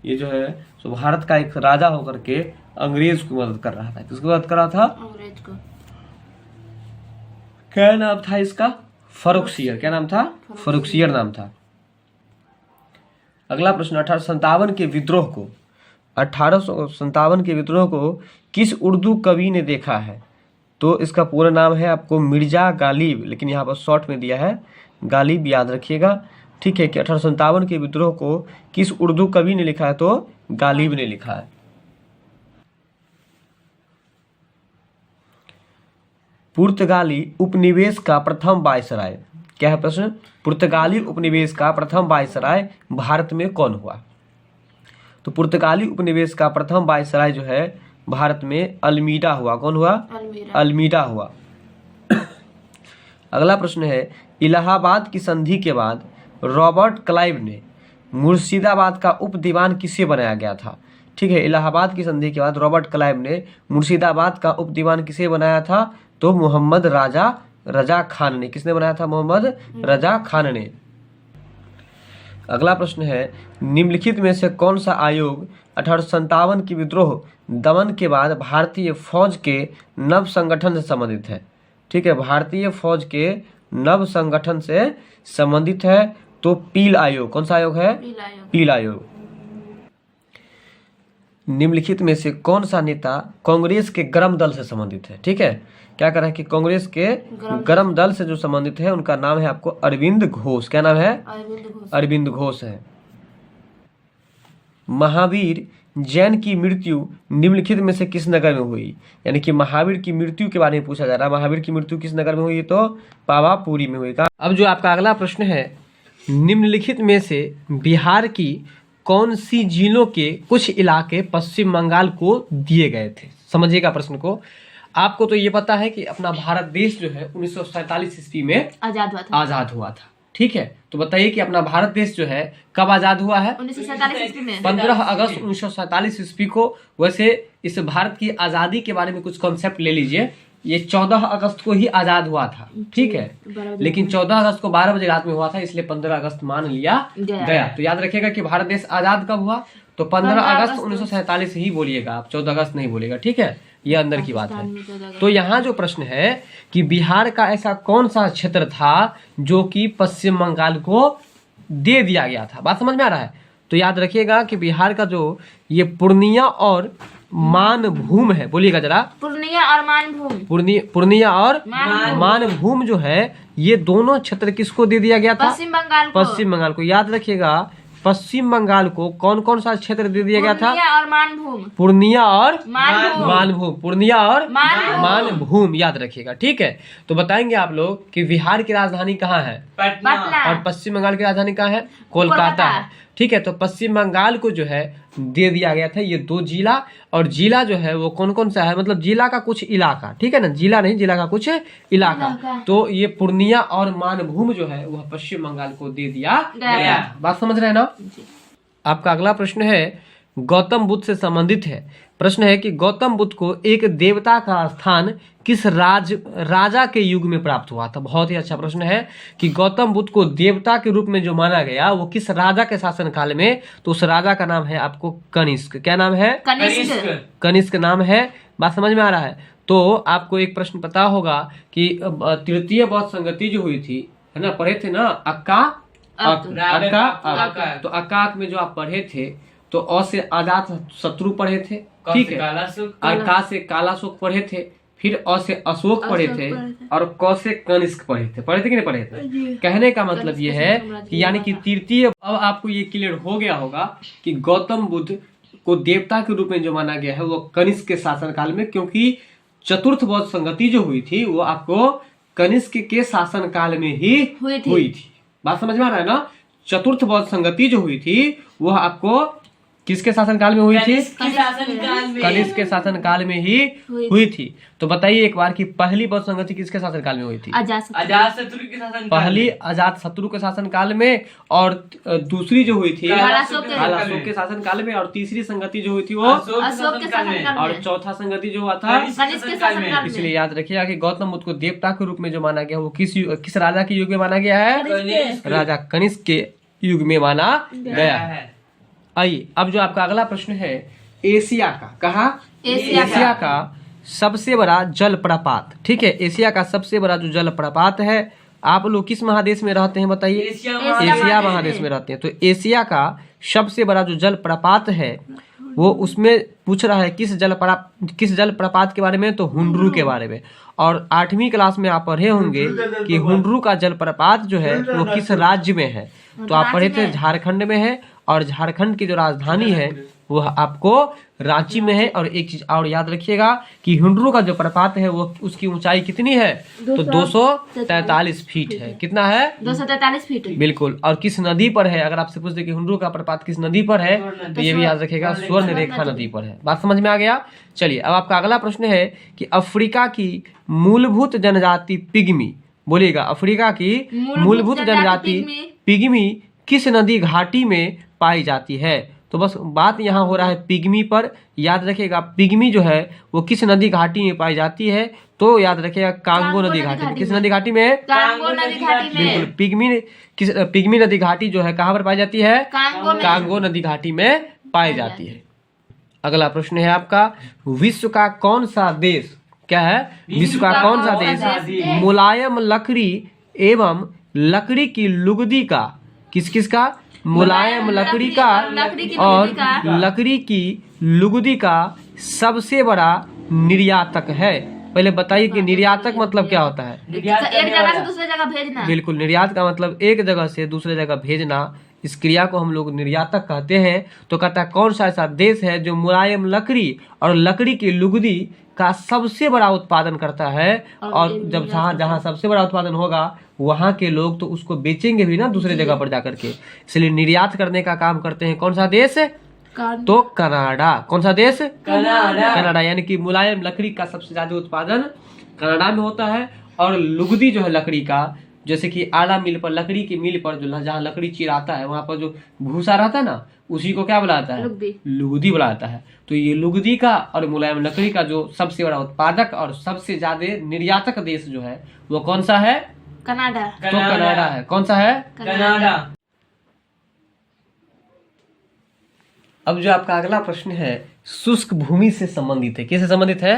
ये जो है तो भारत का एक राजा होकर के अंग्रेज को मदद कर रहा था। किसको मदद कर रहा था? अंग्रेज को। क्या नाम था इसका? फर्रुखसियर। क्या नाम था? फर्रुखसियर नाम था। अगला प्रश्न 1857 के विद्रोह को 1857 के विद्रोह को किस उर्दू कवि ने देखा है? तो इसका पूरा नाम है आपको मिर्जा गालिब, लेकिन यहाँ पर शॉर्ट में दिया है गालिब, याद रखिएगा। ठीक है कि 1857 के विद्रोह को किस उर्दू कवि ने लिखा है? तो गालिब ने लिखा है। पुर्तगाली उपनिवेश का प्रथम वायसराय, क्या है प्रश्न? पुर्तगाली उपनिवेश का प्रथम वायसराय भारत में कौन हुआ? तो पुर्तगाली उपनिवेश का प्रथम वायसराय जो है भारत में अल्मीडा हुआ। कौन हुआ? अल्मीडा हुआ। अगला प्रश्न है इलाहाबाद की संधि के बाद रॉबर्ट क्लाइव ने मुर्शिदाबाद का उप दीवान किसे बनाया गया था? ठीक है, इलाहाबाद की संधि के बाद रॉबर्ट क्लाइव ने मुर्शिदाबाद का उप दीवान किसे बनाया था? तो मोहम्मद रजा खान ने। किसने बनाया था? मोहम्मद रजा खान ने। अगला प्रश्न है निम्नलिखित में से कौन सा आयोग 1857 की विद्रोह दमन के बाद भारतीय फौज के नव संगठन से संबंधित है? ठीक है, भारतीय फौज के नव संगठन से संबंधित है। तो पील आयोग। कौन सा आयोग है? पील आयोग। निम्नलिखित में से कौन सा नेता कांग्रेस के गर्म दल से संबंधित है? ठीक है, क्या कर रहा है कि कांग्रेस के गर्म दल से जो संबंधित है उनका नाम है आपको अरविंद घोष। क्या नाम है? अरविंद घोष है। महावीर जैन की मृत्यु निम्नलिखित में से किस नगर में हुई? यानी कि महावीर की मृत्यु के बारे में पूछा जा रहा है। महावीर की मृत्यु किस नगर में हुई? तो पावापुरी में हुई। अब जो आपका अगला प्रश्न है निम्नलिखित में से बिहार की कौन सी जिलों के कुछ इलाके पश्चिम बंगाल को दिए गए थे? समझिएगा प्रश्न को। आपको तो ये पता है कि अपना भारत देश जो है 1947 ईस्वी में आजाद हुआ था। ठीक है, तो बताइए कि अपना भारत देश जो है कब आजाद हुआ है? 1947 ईस्वी में। 15 अगस्त 1947 ईस्वी को। वैसे इस भारत की आजादी के बारे में कुछ कॉन्सेप्ट ले लीजिए। ये 14 अगस्त को ही आजाद हुआ था। ठीक है, लेकिन 14 अगस्त को 12 बजे रात में हुआ था, इसलिए 15 अगस्त मान लिया गया। तो याद रखिएगा कि भारत देश आजाद कब हुआ? तो 15 अगस्त 1947 ही बोलिएगा आप, 14 अगस्त नहीं बोलिएगा। ठीक है, ये अंदर की बात है। तो यहाँ जो प्रश्न है कि बिहार का ऐसा कौन सा क्षेत्र था जो कि पश्चिम बंगाल को दे दिया गया था? बात समझ में आ रहा है? तो याद रखिएगा कि बिहार का जो ये पूर्णिया और मानभूम है, बोलिएगा जरा। पूर्णिया और मानभूम। पूर्णिया और मानभूम। मानभूम जो है ये दोनों क्षेत्र किसको दे दिया गया था? पश्चिम बंगाल को। पश्चिम बंगाल को। याद रखिएगा पश्चिम बंगाल को कौन कौन सा क्षेत्र दे दिया गया था? पूर्णिया और मानभूम। पूर्णिया और मानभूम। मानभूम। पूर्णिया और मानभूम। मानभूम याद रखिएगा, ठीक है। तो बताएंगे आप लोग कि बिहार की राजधानी कहाँ है? पटना। और पश्चिम बंगाल की राजधानी कहाँ है? कोलकाता है, ठीक है। तो पश्चिम बंगाल को जो है दे दिया गया था ये 2 जिला, और जिला जो है वो कौन कौन सा है, मतलब जिला का कुछ इलाका, ठीक है ना, जिला नहीं, जिला का कुछ इलाका। तो ये पूर्णिया और मानभूम जो है वह पश्चिम बंगाल को दे दिया गया। बात समझ रहे हैं ना? आपका अगला प्रश्न है गौतम बुद्ध से संबंधित है। प्रश्न है कि गौतम बुद्ध को एक देवता का स्थान किस राजा के युग में प्राप्त हुआ था? बहुत ही अच्छा प्रश्न है कि गौतम बुद्ध को देवता के रूप में जो माना गया वो किस राजा के शासन काल में? तो उस राजा का नाम है आपको कनिष्क। क्या नाम है? कनिष्क नाम है। बात समझ में आ रहा है? तो आपको एक प्रश्न पता होगा कि तृतीय बौद्ध संगति जो हुई थी, है ना, पढ़े थे ना, अक्का। तो अक्का में जो आप पढ़े थे तो अ से अजात शत्रु पढ़े थे, ठीक है, और का से कालाशोक पढ़े थे, फिर अ से अशोक पढ़े थे, और क से कनिष्क पढ़े थे कि नहीं पढ़े थे? कहने का मतलब ये है कि यानी कि तृतीय, अब आपको ये क्लियर हो गया होगा कि गौतम बुद्ध को देवता के रूप में जो माना गया है वो कनिष्क के शासन काल में, क्योंकि चतुर्थ बौद्ध संगति जो हुई थी वो आपको कनिष्क के शासन काल में ही हुई थी। बात समझ में आ रहा है ना? चतुर्थ बौद्ध संगति जो हुई थी वह आपको किसके शासन काल में हुई थी? कनिष्क के शासन काल में ही हुई थी। तो बताइए एक बार कि पहली बौद्ध संगति किसके शासन काल में हुई थी? अजातशत्रु के शासन। पहली अजातशत्रु के शासन काल में, और दूसरी जो हुई थी कालाशोक के शासन काल में, और तीसरी संगति जो हुई थी वो अशोक के शासन काल में, और चौथा संगति जो हुआ था कनिष्क के शासन काल में। इसलिए याद रखिएगा कि गौतम बुद्ध को देवता के रूप में जो माना गया वो किस राजा के युग में माना गया है? राजा कनिष्क के युग में माना गया है। आइए अब जो आपका अगला प्रश्न है एशिया का, कहा? एशिया का सबसे बड़ा जल प्रपात, ठीक है। एशिया का सबसे बड़ा जो जल प्रपात है, आप लोग किस महादेश में रहते हैं बताइए? एशिया महादेश में रहते हैं। तो एशिया का सबसे बड़ा जो जल प्रपात है वो उसमें पूछ रहा है किस जल प्रपात के बारे में? तो हुंडरू के बारे में। और 8वीं क्लास में आप पढ़े होंगे कि हुंडरू का जल प्रपात जो है वो किस राज्य में है? तो आप पढ़े थे झारखंड में है, और झारखंड की जो राजधानी है वह आपको रांची में है। और एक चीज और याद रखिएगा कि हुंडरू का जो प्रपात है वो उसकी ऊंचाई कितनी है? तो 243 फीट है। कितना है? 243 फीट। बिल्कुल। और किस नदी पर है? अगर आपसे पूछते कि हुंडरू का प्रपात किस नदी पर है, तो ये भी याद रखिएगा स्वर्ण रेखा नदी पर है। बात समझ में आ गया? चलिए अब आपका अगला प्रश्न है कि अफ्रीका की मूलभूत जनजाति पिग्मी, बोलिएगा, अफ्रीका की मूलभूत जनजाति पिग्मी किस नदी घाटी में पाई जाती है? तो बस बात यहाँ हो रहा है पिग्मी पर। याद रखिएगा पिग्मी जो है वो किस नदी घाटी में पाई जाती है? तो याद रखिएगा कांगो नदी घाटी में। किस नदी घाटी में? कांगो नदी घाटी में। बिल्कुल। पिग्मी नदी घाटी जो है कहाँ पर पाई जाती है? कांगो नदी घाटी में पाई जाती है। अगला प्रश्न है आपका विश्व का कौन सा देश, क्या है? विश्व का कौन सा देश मुलायम लकड़ी एवं लकड़ी की लुगदी का, किस का? मुलायम लकड़ी का और लकड़ी की लुगदी का सबसे बड़ा निर्यातक है? पहले बताइए कि निर्यातक मतलब क्या होता है? एक जगह से दूसरे जगह भेजना। बिल्कुल, निर्यात का मतलब एक जगह से दूसरे जगह भेजना। इस क्रिया को हम लोग निर्यातक कहते हैं। तो कहता है कौन सा ऐसा देश है जो मुलायम लकड़ी और लकड़ी की लुगदी का सबसे बड़ा उत्पादन करता है, और जब जहाँ सबसे बड़ा उत्पादन होगा वहाँ के लोग तो उसको बेचेंगे भी ना दूसरे जगह पर जाकर के, इसलिए निर्यात करने का काम करते हैं। कौन सा देश? तो कनाडा। कौन सा देश? कनाडा। यानी कि मुलायम लकड़ी का सबसे ज्यादा उत्पादन कनाडा में होता है। और लुगदी जो है लकड़ी का, जैसे कि आला मिल पर, लकड़ी की मिल पर जो जहाँ लकड़ी चिराता है वहां पर जो भूसा रहता है ना, उसी को क्या बुलाता है? लुगदी बुलाता है। तो ये लुगदी का और मुलायम लकड़ी का जो सबसे बड़ा उत्पादक और सबसे ज्यादा निर्यातक देश जो है वो कौन सा है? कनाडा। तो कनाडा है। कौन सा है? कनाडा। अब जो आपका अगला प्रश्न है शुष्क भूमि से संबंधित है। किससे संबंधित है?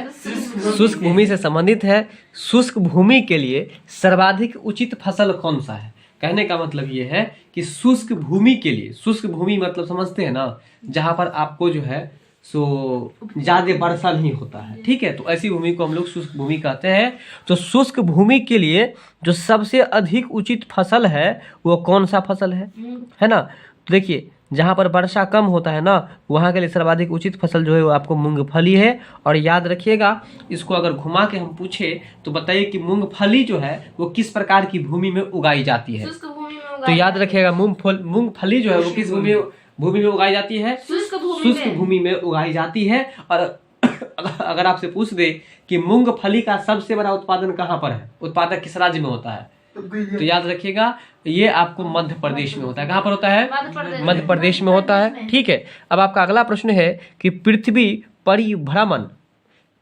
शुष्क भूमि से संबंधित है। शुष्क भूमि के लिए सर्वाधिक उचित फसल कौन सा है? कहने का मतलब ये है कि शुष्क भूमि के लिए, शुष्क भूमि मतलब समझते हैं ना, जहां पर आपको जो है सो ज्यादा वर्षा नहीं होता है, ठीक है, तो ऐसी भूमि को हम लोग शुष्क भूमि कहते हैं। तो शुष्क भूमि के लिए जो सबसे अधिक उचित फसल है वो कौन सा फसल है ना। तो देखिए जहाँ पर वर्षा कम होता है ना, वहाँ के लिए सर्वाधिक उचित फसल जो है वो आपको मूंगफली है। और याद रखिएगा, इसको अगर घुमा के हम पूछे तो बताइए कि मूंगफली जो है वो किस प्रकार की भूमि में उगाई जाती है। शुष्क भूमि में तो याद रखिएगा मूंगफली जो है वो किस भूमि में उगाई जाती है, शुष्क भूमि में उगाई जाती है। और अगर आपसे पूछ दे कि मूंगफली का सबसे बड़ा उत्पादन कहाँ पर है, उत्पादक किस राज्य में होता है, तो याद रखिएगा ये आपको मध्य प्रदेश में होता है। कहाँ पर होता है, मध्य प्रदेश में होता है, ठीक है। अब आपका अगला प्रश्न है कि पृथ्वी परिभ्रमण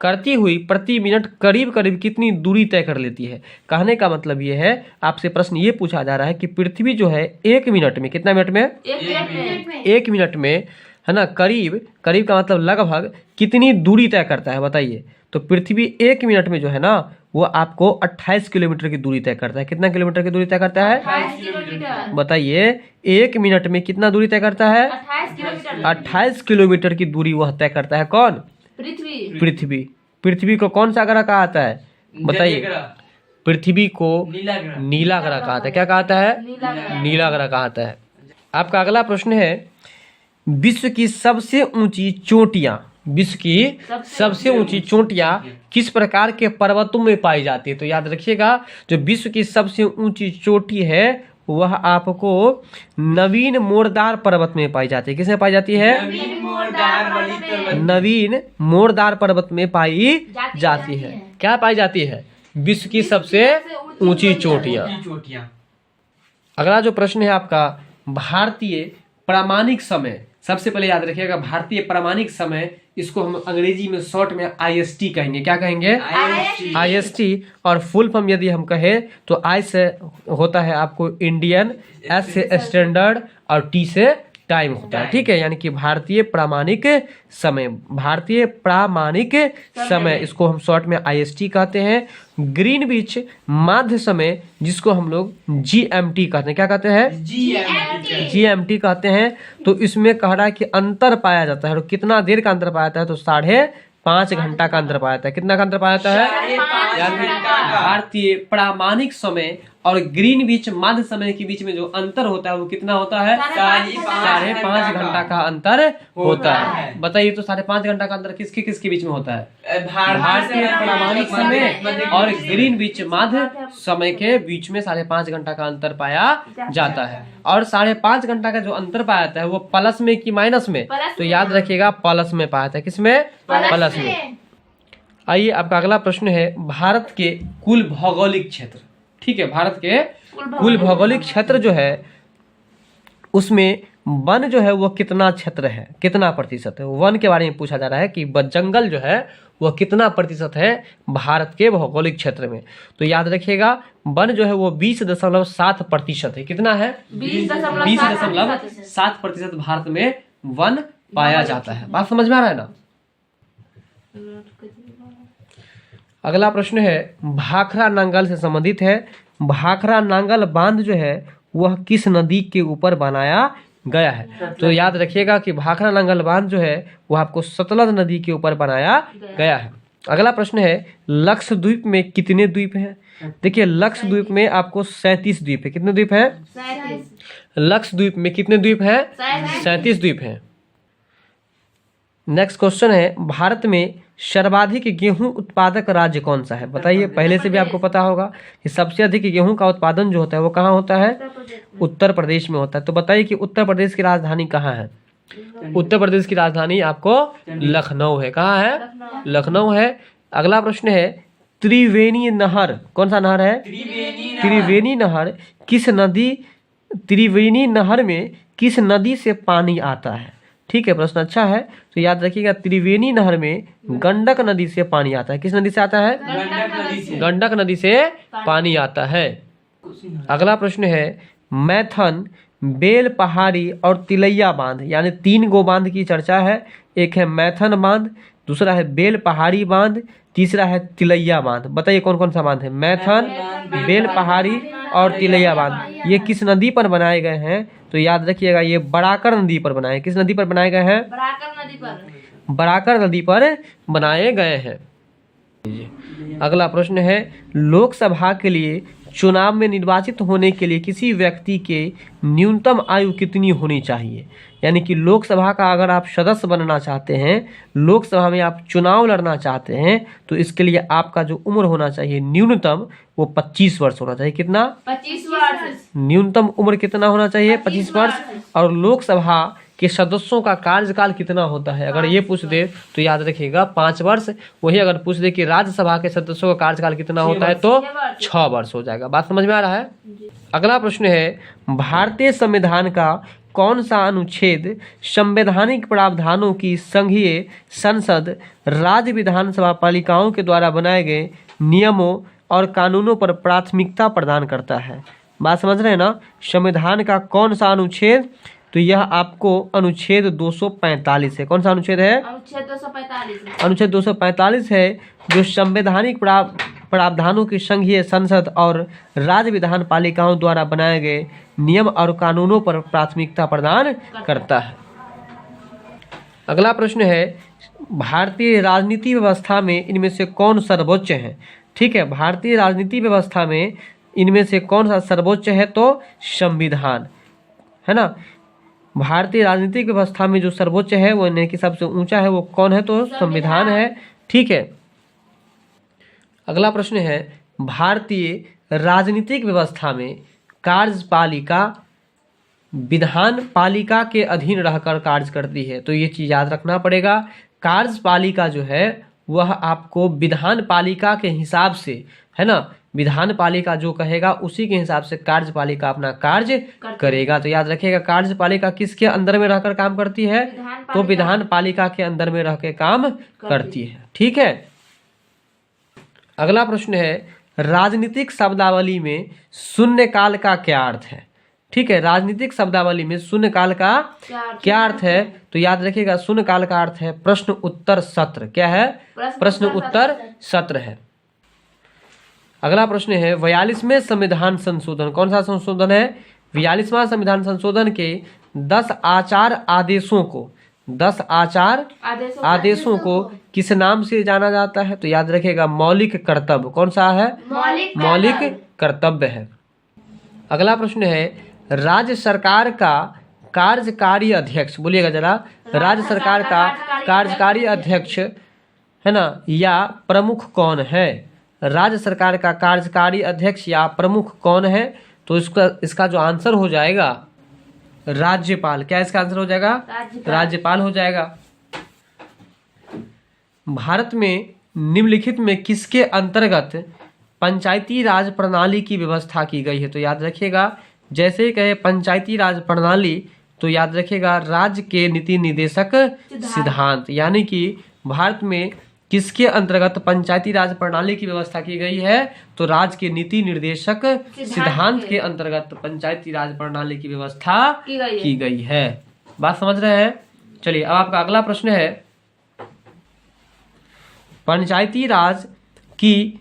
करती हुई प्रति मिनट करीब करीब कितनी दूरी तय कर लेती है। कहने का मतलब ये है, आपसे प्रश्न ये पूछा जा रहा है कि पृथ्वी जो है 1 मिनट में, कितना मिनट में, 1 मिनट में है ना, करीब करीब का मतलब लगभग कितनी दूरी तय करता है बताइए। तो पृथ्वी 1 मिनट में जो है ना वो आपको 28 किलोमीटर की दूरी तय करता है। कितना किलोमीटर की दूरी तय करता है, 28 किलोमीटर। बताइए 1 मिनट में कितना दूरी तय करता है, 28 किलोमीटर की दूरी वह तय करता है। कौन, पृथ्वी। पृथ्वी को कौन सा ग्रह कहा जाता है बताइए। पृथ्वी को नीला ग्रह कहा जाता है। क्या कहता है, नीला ग्रह कहा जाता है। आपका अगला प्रश्न है, विश्व की सबसे ऊंची चोटियां, विश्व की सबसे ऊंची चोटियां किस प्रकार के पर्वतों में पाई जाती है। तो याद रखिएगा जो विश्व की सबसे ऊंची चोटी है वह आपको नवीन मोरदार पर्वत में पाई जाती है। किसमें पाई जाती है, नवीन मोरदार पर्वत में पाई जाती है। क्या पाई जाती है, विश्व की सबसे ऊंची चोटियां। अगला जो प्रश्न है आपका, भारतीय प्रामाणिक समय। सबसे पहले याद रखिएगा भारतीय प्रामाणिक समय, इसको हम अंग्रेजी में शॉर्ट में IST कहेंगे। क्या कहेंगे, IST। और फुल फॉर्म यदि हम कहें तो I से होता है आपको इंडियन, S से स्टैंडर्ड और T से टाइम होता है, ठीक है। यानी कि भारतीय प्रामाणिक समय, भारतीय प्रामाणिक समय, इसको हम शॉर्ट में IST कहते हैं। ग्रीनविच माध्य समय, जिसको हम लोग GMT कहते हैं। क्या कहते हैं, GMT कहते हैं। तो इसमें कह रहा है कि अंतर पाया जाता है। और कितना देर का अंतर पाया जाता है, तो 5.5 घंटा का अंतर पाया जाता है। कितना का अंतर पाया जाता है, यानी भारतीय प्रामाणिक समय और ग्रीनविच माध्य समय के बीच में जो अंतर होता है वो कितना होता है, 5.5 घंटा का अंतर होता है। बताइए तो 5.5 घंटा का अंतर किसके किसके बीच में होता है, भारतीय प्रामाणिक समय और ग्रीनविच माध्य समय के बीच में 5.5 घंटा का अंतर पाया जाता है। और 5.5 घंटा का जो अंतर पाया जाता है वो प्लस में कि माइनस में, तो याद रखिएगा प्लस में पाया जाता है। किसमें, प्लस में। आइए आपका अगला प्रश्न है, भारत के कुल भौगोलिक क्षेत्र, ठीक है, भारत के कुल भौगोलिक क्षेत्र जो है उसमें वन जो है वो कितना क्षेत्र है, कितना प्रतिशत है। वन के बारे में पूछा जा रहा है कि जंगल जो है वो कितना प्रतिशत है भारत के भौगोलिक क्षेत्र में। तो याद रखिएगा वन जो है वो 20.7% है। कितना है, 20.7% भारत में वन पाया जाता है। बात समझ में आ रहा है ना। अगला प्रश्न है, भाखरा नांगल से संबंधित है। भाखरा नांगल बांध जो है वह किस नदी के ऊपर बनाया गया है। तो याद रखिएगा कि भाखरा नांगल बांध जो है वह आपको सतलज नदी के ऊपर बनाया गया है। अगला प्रश्न है, लक्षद्वीप में कितने द्वीप हैं। देखिए लक्षद्वीप में आपको 37 द्वीप है। कितने द्वीप हैं, लक्षद्वीप में कितने द्वीप हैं, 37 द्वीप हैं। नेक्स्ट क्वेश्चन है, भारत में सर्वाधिक गेहूं उत्पादक राज्य कौन सा है। बताइए, पहले से भी आपको पता होगा कि सबसे अधिक गेहूं का उत्पादन जो होता है वो कहाँ होता है, उत्तर प्रदेश में होता है। तो बताइए कि उत्तर प्रदेश की राजधानी कहाँ है। उत्तर प्रदेश की राजधानी आपको लखनऊ है। कहाँ है, लखनऊ है। अगला प्रश्न है, त्रिवेणी नहर, कौन सा नहर है, त्रिवेणी नहर किस नदी, त्रिवेणी नहर में किस नदी से पानी आता है। ठीक है, प्रश्न अच्छा है। तो याद रखिएगा त्रिवेणी नहर में गंडक नदी से पानी आता है। किस नदी से आता है, गंडक नदी से पानी आता है। अगला प्रश्न है, मैथन, बेल पहाड़ी और तिलैया बांध, यानी 3 गो बांध की चर्चा है। एक है मैथन बांध, दूसरा है बेल पहाड़ी बांध, तीसरा है तिलैया बांध। बताइए कौन कौन सा बांध है, मैथन, बेल पहाड़ी और तिलैया बांध ये किस नदी पर बनाए गए हैं? तो याद रखिएगा ये बराकर नदी पर बनाए। किस नदी पर बनाए गए हैं? बराकर नदी पर। बराकर नदी पर बनाए गए हैं। अगला प्रश्न है, लोकसभा के लिए चुनाव में निर्वाचित होने के लिए किसी व्यक्ति के न्यूनतम आयु कितनी होनी चाहिए? यानी कि लोकसभा का अगर आप सदस्य बनना चाहते हैं, लोकसभा में आप चुनाव लड़ना चाहते हैं, तो इसके लिए आपका जो उम्र होना चाहिए न्यूनतम वो 25 वर्ष होना चाहिए। कितना? 25 वर्ष। न्यूनतम उम्र कितना होना चाहिए? 25 वर्ष। और लोकसभा के सदस्यों का कार्यकाल कितना होता है? अगर ये पूछ दे तो याद रखिएगा 5 वर्ष। वही अगर पूछ दे कि राज्यसभा के सदस्यों का कार्यकाल कितना होता है तो 6 वर्ष हो जाएगा। बात समझ में आ रहा है? अगला प्रश्न है, भारतीय संविधान का कौन सा अनुच्छेद संवैधानिक प्रावधानों की संघीय संसद, राज्य विधानसभा पालिकाओं के द्वारा बनाए गए नियमों और कानूनों पर प्राथमिकता प्रदान करता है? बात समझ रहे हैं ना? संविधान का कौन सा अनुच्छेद? तो यह आपको अनुच्छेद 245 है। कौन सा अनुच्छेद है? अनुच्छेद 245। अनुच्छेद 245 है जो संवैधानिक प्रावधानों की संघीय संसद और राज्य विधान पालिकाओं द्वारा बनाए गए नियम और कानूनों पर प्राथमिकता प्रदान करता है। अगला प्रश्न है, भारतीय राजनीति व्यवस्था में इनमें से कौन सर्वोच्च है? ठीक है, भारतीय राजनीति व्यवस्था में इनमें से कौन सा सर्वोच्च है? तो संविधान है ना। भारतीय राजनीतिक व्यवस्था में जो सर्वोच्च है वो यानी कि सबसे ऊंचा है वो कौन है? तो संविधान है। ठीक है। अगला प्रश्न है, भारतीय राजनीतिक व्यवस्था में कार्यपालिका विधान पालिका के अधीन रहकर कार्य करती है। तो ये चीज याद रखना पड़ेगा। कार्यपालिका जो है वह आपको विधान पालिका के हिसाब से, है ना, विधान पालिका जो कहेगा उसी के हिसाब से कार्यपालिका अपना कार्य करेगा। तो याद रखिएगा कार्यपालिका किसके अंदर में रहकर काम करती है? तो विधान पालिका के अंदर में रह के काम करती है। ठीक है। अगला प्रश्न है, राजनीतिक शब्दावली में शून्यकाल का क्या अर्थ है? ठीक है, राजनीतिक शब्दावली में शून्यकाल का क्या अर्थ है? तो याद रखिएगा शून्यकाल का अर्थ है प्रश्न उत्तर सत्र। क्या है? प्रश्न उत्तर सत्र है। अगला प्रश्न है, 42वें संविधान संशोधन कौन सा संशोधन है? 42वां संविधान संशोधन के 10 आचार आदेशों को, 10 आचार आदेशों को किस नाम से जाना जाता है? तो याद रखिएगा मौलिक कर्तव्य। कौन सा है? मौलिक कर्तव्य है। अगला प्रश्न है, राज्य सरकार का कार्यकारी अध्यक्ष, बोलिएगा जरा, राज्य सरकार का कार्यकारी अध्यक्ष है ना या प्रमुख कौन है? राज्य सरकार का कार्यकारी अध्यक्ष या प्रमुख कौन है? तो इसका जो आंसर हो जाएगा राज्यपाल। क्या इसका आंसर हो जाएगा? राज्यपाल हो जाएगा। भारत में निम्नलिखित में किसके अंतर्गत पंचायती राज प्रणाली की व्यवस्था की गई है? तो याद रखिएगा जैसे ही कहे पंचायती राज प्रणाली तो याद रखिएगा राज्य के नीति निर्देशक सिद्धांत, यानी कि भारत में किसके अंतर्गत पंचायती राज प्रणाली की व्यवस्था की गई है? तो राज्य के नीति निर्देशक सिद्धांत के अंतर्गत पंचायती राज प्रणाली की व्यवस्था की गई है। बात समझ रहे हैं? चलिए अब आपका अगला प्रश्न है, पंचायती राज की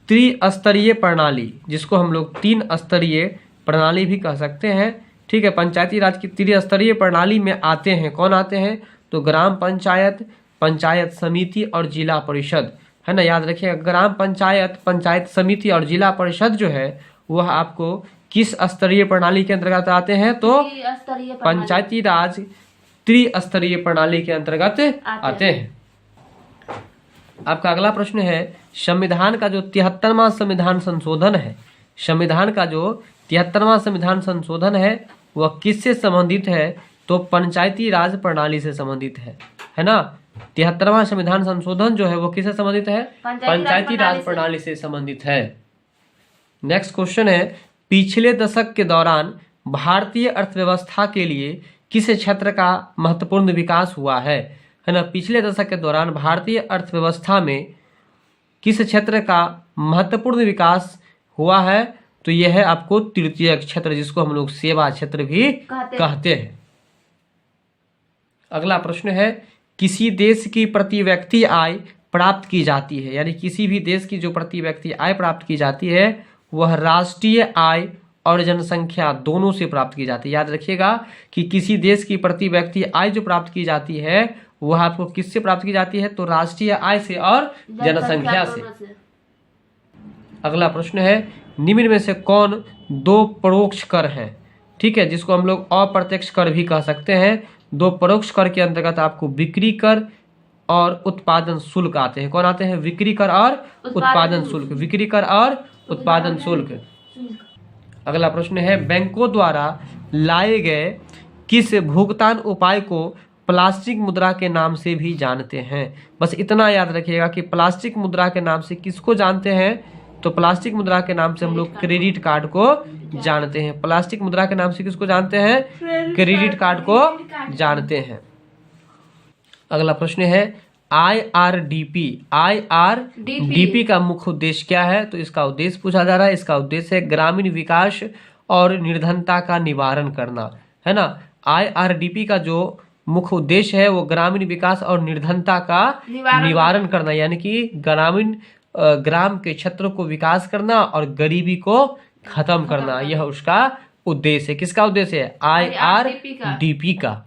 त्रिस्तरीय प्रणाली, जिसको हम लोग 3 स्तरीय प्रणाली भी कह सकते हैं। ठीक है, पंचायती राज की त्रिस्तरीय प्रणाली में आते हैं, कौन आते हैं? तो ग्राम पंचायत, पंचायत समिति और जिला परिषद, है ना। याद रखिएगा ग्राम पंचायत, पंचायत समिति और जिला परिषद जो है वह आपको किस स्तरीय प्रणाली के अंतर्गत आते हैं? तो पंचायती राज त्रिस्तरीय प्रणाली के अंतर्गत आते हैं। आपका अगला प्रश्न है, संविधान का जो 73वां संविधान संशोधन है, संविधान का जो 73वां संविधान संशोधन है वह किससे संबंधित है? तो पंचायती राज प्रणाली से संबंधित है ना। 73वां संविधान संशोधन जो है वो किससे संबंधित है? पंचायती राज प्रणाली से संबंधित है। नेक्स्ट क्वेश्चन है, पिछले दशक के दौरान भारतीय अर्थव्यवस्था के लिए किस क्षेत्र का महत्वपूर्ण विकास हुआ है ना। पिछले दशक के दौरान भारतीय अर्थव्यवस्था में किस क्षेत्र का महत्वपूर्ण विकास हुआ है? तो यह है आपको तृतीय क्षेत्र, जिसको हम लोग सेवा क्षेत्र भी कहते हैं। अगला प्रश्न है, किसी देश की प्रति व्यक्ति आय प्राप्त की जाती है, यानी किसी भी देश की जो प्रति व्यक्ति आय प्राप्त की जाती है वह राष्ट्रीय आय और जनसंख्या दोनों से प्राप्त की जाती है। याद रखिएगा कि किसी देश की प्रति व्यक्ति आय जो प्राप्त की जाती है वह आपको किससे प्राप्त की जाती है, तो राष्ट्रीय आय से और जनसंख्या से। अगला प्रश्न है, निम्न में से कौन दो परोक्ष कर हैं? ठीक है, जिसको हम लोग अप्रत्यक्ष कर भी कह सकते हैं। दो परोक्ष कर के अंतर्गत आपको बिक्री कर और उत्पादन शुल्क आते हैं। कौन आते हैं? बिक्री कर और उत्पादन शुल्क। बिक्री कर और उत्पादन शुल्क। अगला प्रश्न है, बैंकों द्वारा लाए गए किस भुगतान उपाय को प्लास्टिक मुद्रा के नाम से भी जानते हैं? बस इतना याद रखिएगा कि प्लास्टिक मुद्रा के नाम से किसको जानते हैं, तो प्लास्टिक मुद्रा के नाम से हम लोग क्रेडिट कार्ड को जानते हैं। प्लास्टिक मुद्रा के नाम से किसको जानते हैं? क्रेडिट कार्ड को जानते हैं। अगला प्रश्न है, IRDP का मुख्य उद्देश्य क्या है? तो इसका उद्देश्य पूछा जा रहा है। इसका उद्देश्य है ग्रामीण विकास और निर्धनता का निवारण करना, है ना। IRDP का जो मुख्य उद्देश्य है वो ग्रामीण विकास और निर्धनता का निवारण करना, यानी कि ग्राम के क्षेत्रों को विकास करना और गरीबी को खत्म करना, यह उसका उद्देश्य है। किसका उद्देश्य है? IRDP का।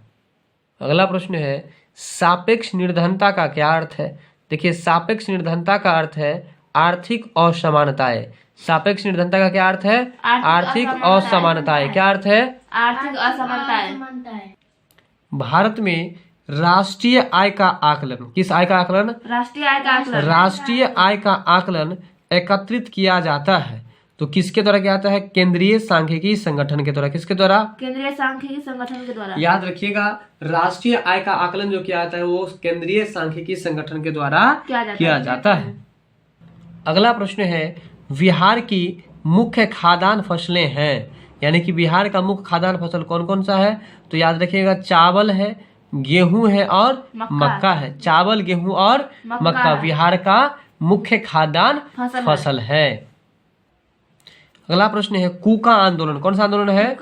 अगला प्रश्न है, सापेक्ष निर्धनता का क्या अर्थ है? देखिए, सापेक्ष निर्धनता का अर्थ है आर्थिक असमानताएं। सापेक्ष निर्धनता का क्या अर्थ है? आर्थिक असमानताएं। क्या अर्थ है? आर्थिक असमानताएं। भारत में राष्ट्रीय आय का आकलन, किस आय का आकलन? राष्ट्रीय आय का आकलन। राष्ट्रीय आय का आकलन एकत्रित किया जाता है तो किसके द्वारा किया जाता है? केंद्रीय सांख्यिकी संगठन के द्वारा। किसके द्वारा? केंद्रीय सांख्यिकी संगठन के द्वारा। याद रखिएगा, राष्ट्रीय आय का आकलन जो किया जाता है वो केंद्रीय सांख्यिकी संगठन के द्वारा किया जाता है। अगला प्रश्न है, बिहार की मुख्य खाद्यान्न फसलें हैं, यानी कि बिहार का मुख्य खाद्यान्न फसल कौन कौन सा है? तो याद रखिएगा, चावल है, गेहूं है और मक्का है। चावल, गेहूं और मक्का बिहार का मुख्य खाद्यान्न फसल है। अगला प्रश्न है, कूका आंदोलन कौन सा आंदोलन है?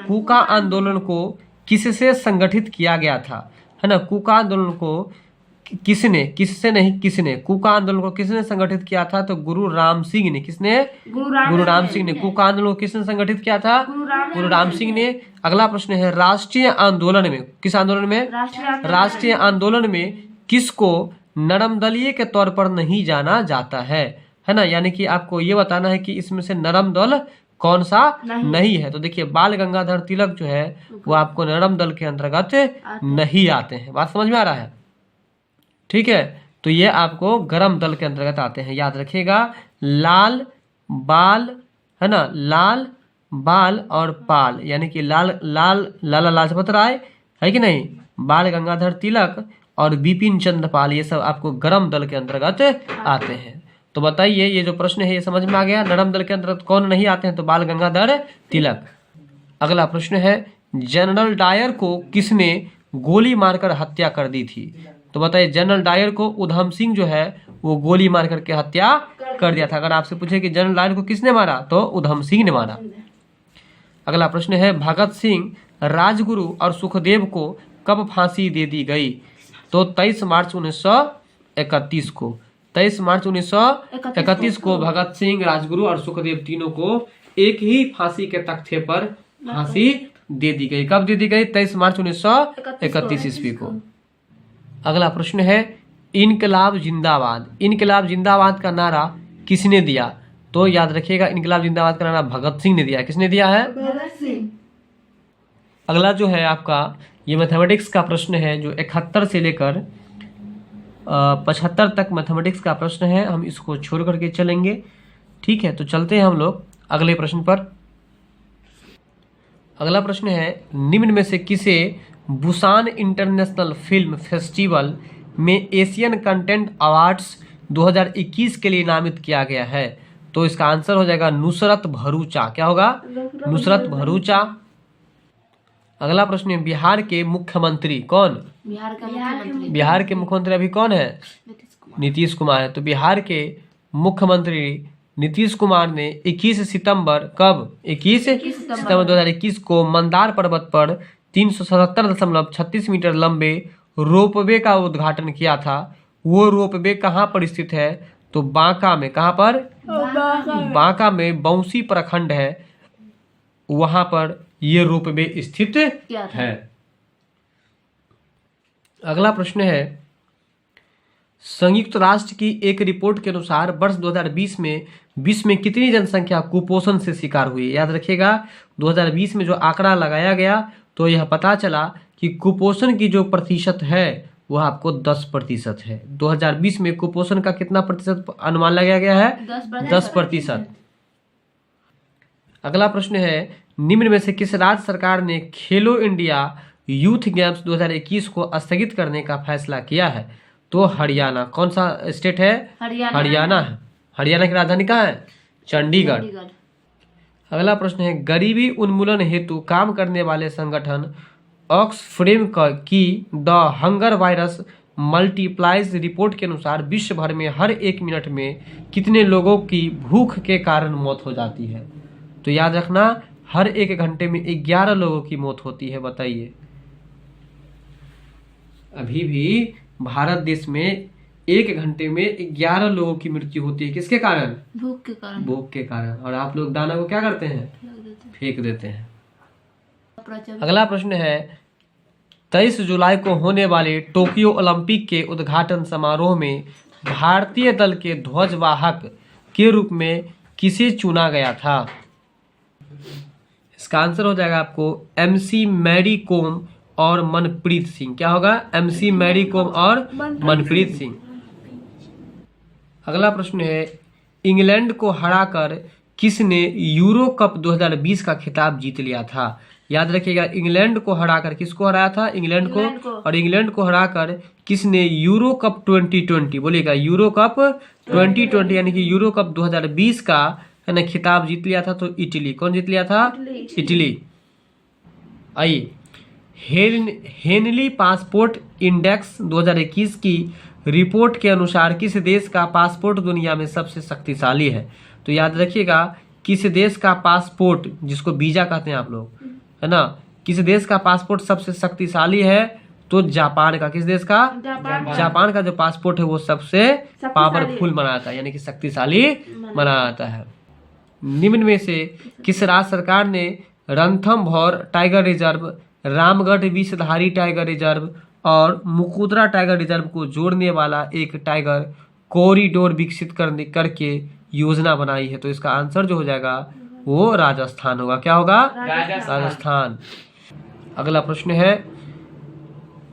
कूका आंदोलन को किससे संगठित किया गया था, है ना। कूका आंदोलन को किसने कूका आंदोलन को किसने संगठित किया था? तो गुरु राम सिंह ने। किसने? गुरु राम सिंह ने। कूका आंदोलन को किसने संगठित किया था? गुरु राम सिंह ने। अगला प्रश्न है, राष्ट्रीय आंदोलन में, किस आंदोलन में? राष्ट्रीय आंदोलन में किसको नरम-दलीय के तौर पर नहीं जाना जाता है ना। यानी कि आपको ये बताना है कि इसमें से नरम दल कौन सा नहीं है। तो देखिए, बाल गंगाधर तिलक जो है वो आपको नरम दल के अंतर्गत नहीं आते हैं। बात समझ में आ रहा है? ठीक है, तो ये आपको गरम दल के अंतर्गत आते हैं। याद रखिएगा, लाल बाल, है ना, लाल बाल और पाल, यानी कि लाला लाजपत राय है कि नहीं, बाल गंगाधर तिलक और बिपिन चंद्र पाल, ये सब आपको गरम दल के अंतर्गत आते हैं। तो बताइए, ये जो प्रश्न है ये समझ में आ गया? नरम दल के अंतर्गत कौन नहीं आते हैं? तो बाल गंगाधर तिलक। अगला प्रश्न है, जनरल डायर को किसने गोली मारकर हत्या कर दी थी? तो बताइए, जनरल डायर को उधम सिंह जो है वो गोली मार करके हत्या कर दिया था। अगर आपसे पूछे कि जनरल डायर को किसने मारा, तो उधम सिंह ने मारा। अगला प्रश्न है, भगत सिंह, राजगुरु और सुखदेव को कब फांसी दे दी गई? तो 23 मार्च 1931 को। 23 मार्च 1931 को भगत सिंह, राजगुरु और सुखदेव तीनों को एक ही फांसी के तख्ते पर फांसी दे दी गई। कब दे दी गई? 23 मार्च 1931 ईस्वी को। अगला प्रश्न है, इनकलाब जिंदाबाद। इनकलाब जिंदाबाद का नारा किसने दिया? तो याद रखिएगा, इनकलाब जिंदाबाद का नारा भगत सिंह ने दिया। किसने दिया है? भगत सिंह। अगला जो है आपका ये मैथमेटिक्स का प्रश्न है, जो 71 से लेकर 75 तक मैथमेटिक्स का प्रश्न है। हम इसको छोड़ करके चलेंगे, ठीक है। तो चलते हैं हम लोग अगले प्रश्न पर। अगला प्रश्न है, निम्न में से किसे बुसान इंटरनेशनल फिल्म फेस्टिवल में एशियन कंटेंट अवार्ड्स 2021 के लिए नामित किया गया है? तो इसका आंसर हो जाएगा नुसरत भरूचा। क्या होगा? नुसरत भरूचा। अगला प्रश्न है, बिहार के मुख्यमंत्री कौन? बिहार के मुख्यमंत्री अभी कौन है? नीतीश कुमार है। तो बिहार के मुख्यमंत्री नीतीश कुमार ने 21 सितंबर कब? 21 सितंबर 2021 को मंदार पर्वत पर 377.36 मीटर लंबे रोपवे का उद्घाटन किया था। वो रोपवे कहाँ पर स्थित है? तो बांका में, कहाँ पर? बांका में बौंसी प्रखंड है, वहां पर ये रोपवे स्थित क्या था? है। अगला प्रश्न है, संयुक्त राष्ट्र की एक रिपोर्ट के अनुसार वर्ष 2020 में विश्व में कितनी जनसंख्या कुपोषण से शिकार हुई? याद रखिएगा 2020 में जो आंकड़ा लगाया गया तो यह पता चला कि कुपोषण की जो प्रतिशत है वह आपको 10% है। 2020 में कुपोषण का कितना प्रतिशत अनुमान लगाया गया है? 10%। अगला प्रश्न है, निम्न में से किस राज्य सरकार ने खेलो इंडिया यूथ गेम्स 2021 को स्थगित करने का फैसला किया है? तो हरियाणा। कौन सा स्टेट है? हरियाणा है। हरियाणा की राजधानी कहाँ है? चंडीगढ़। अगला प्रश्न है, गरीबी उन्मूलन हेतु काम करने वाले संगठन ऑक्सफैम की the hunger virus multiplies report के अनुसार विश्व भर में हर 1 मिनट में कितने लोगों की भूख के कारण मौत हो जाती है? तो याद रखना, हर 1 घंटे में 11 लोगों की मौत होती है। बताइए, अभी भी भारत देश में 1 घंटे में 11 लोगों की मृत्यु होती है। किसके कारण? भूख के कारण। भूख के कारण। और आप लोग दाना को क्या करते हैं? फेंक देते हैं। अगला प्रश्न है, 23 जुलाई को होने वाले टोक्यो ओलंपिक के उद्घाटन समारोह में भारतीय दल के ध्वजवाहक के रूप में किसे चुना गया था? इसका आंसर हो जाएगा आपको MC मैरी कॉम और मनप्रीत सिंह। क्या होगा? MC मैरी कॉम और मनप्रीत सिंह। अगला प्रश्न है, इंग्लैंड को हराकर किसने यूरो कप 2020 का खिताब जीत लिया था? याद रखिएगा, इंग्लैंड को हराकर, किसको हराया था? इंग्लैंड को। और इंग्लैंड को हराकर किसने यूरो कप 2020, बोलिएगा यूरो कप 2020 यानी कि यूरो कप 2020 का है ना खिताब जीत लिया था? तो इटली। कौन जीत लिया था? इटली। आइए, हेनली पासपोर्ट इंडेक्स 2021 की रिपोर्ट के अनुसार किस देश का पासपोर्ट दुनिया में सबसे शक्तिशाली है? तो याद रखिएगा, किस देश का पासपोर्ट, जिसको वीजा कहते हैं आप लोग, है ना, किस देश का पासपोर्ट सबसे शक्तिशाली है? तो जापान का। किस देश का? जापान का जो पासपोर्ट है वो सबसे पावरफुल माना जाता है, यानी कि शक्तिशाली माना जाता है। निम्न में से किस राज्य सरकार ने Ranthambore tiger reserve, Ramgarh Vishdhari tiger reserve और मुकुंदरा टाइगर रिजर्व को जोड़ने वाला एक टाइगर कॉरिडोर विकसित करके योजना बनाई है? तो इसका आंसर जो हो जाएगा वो राजस्थान होगा। क्या होगा? राजस्थान। अगला प्रश्न है,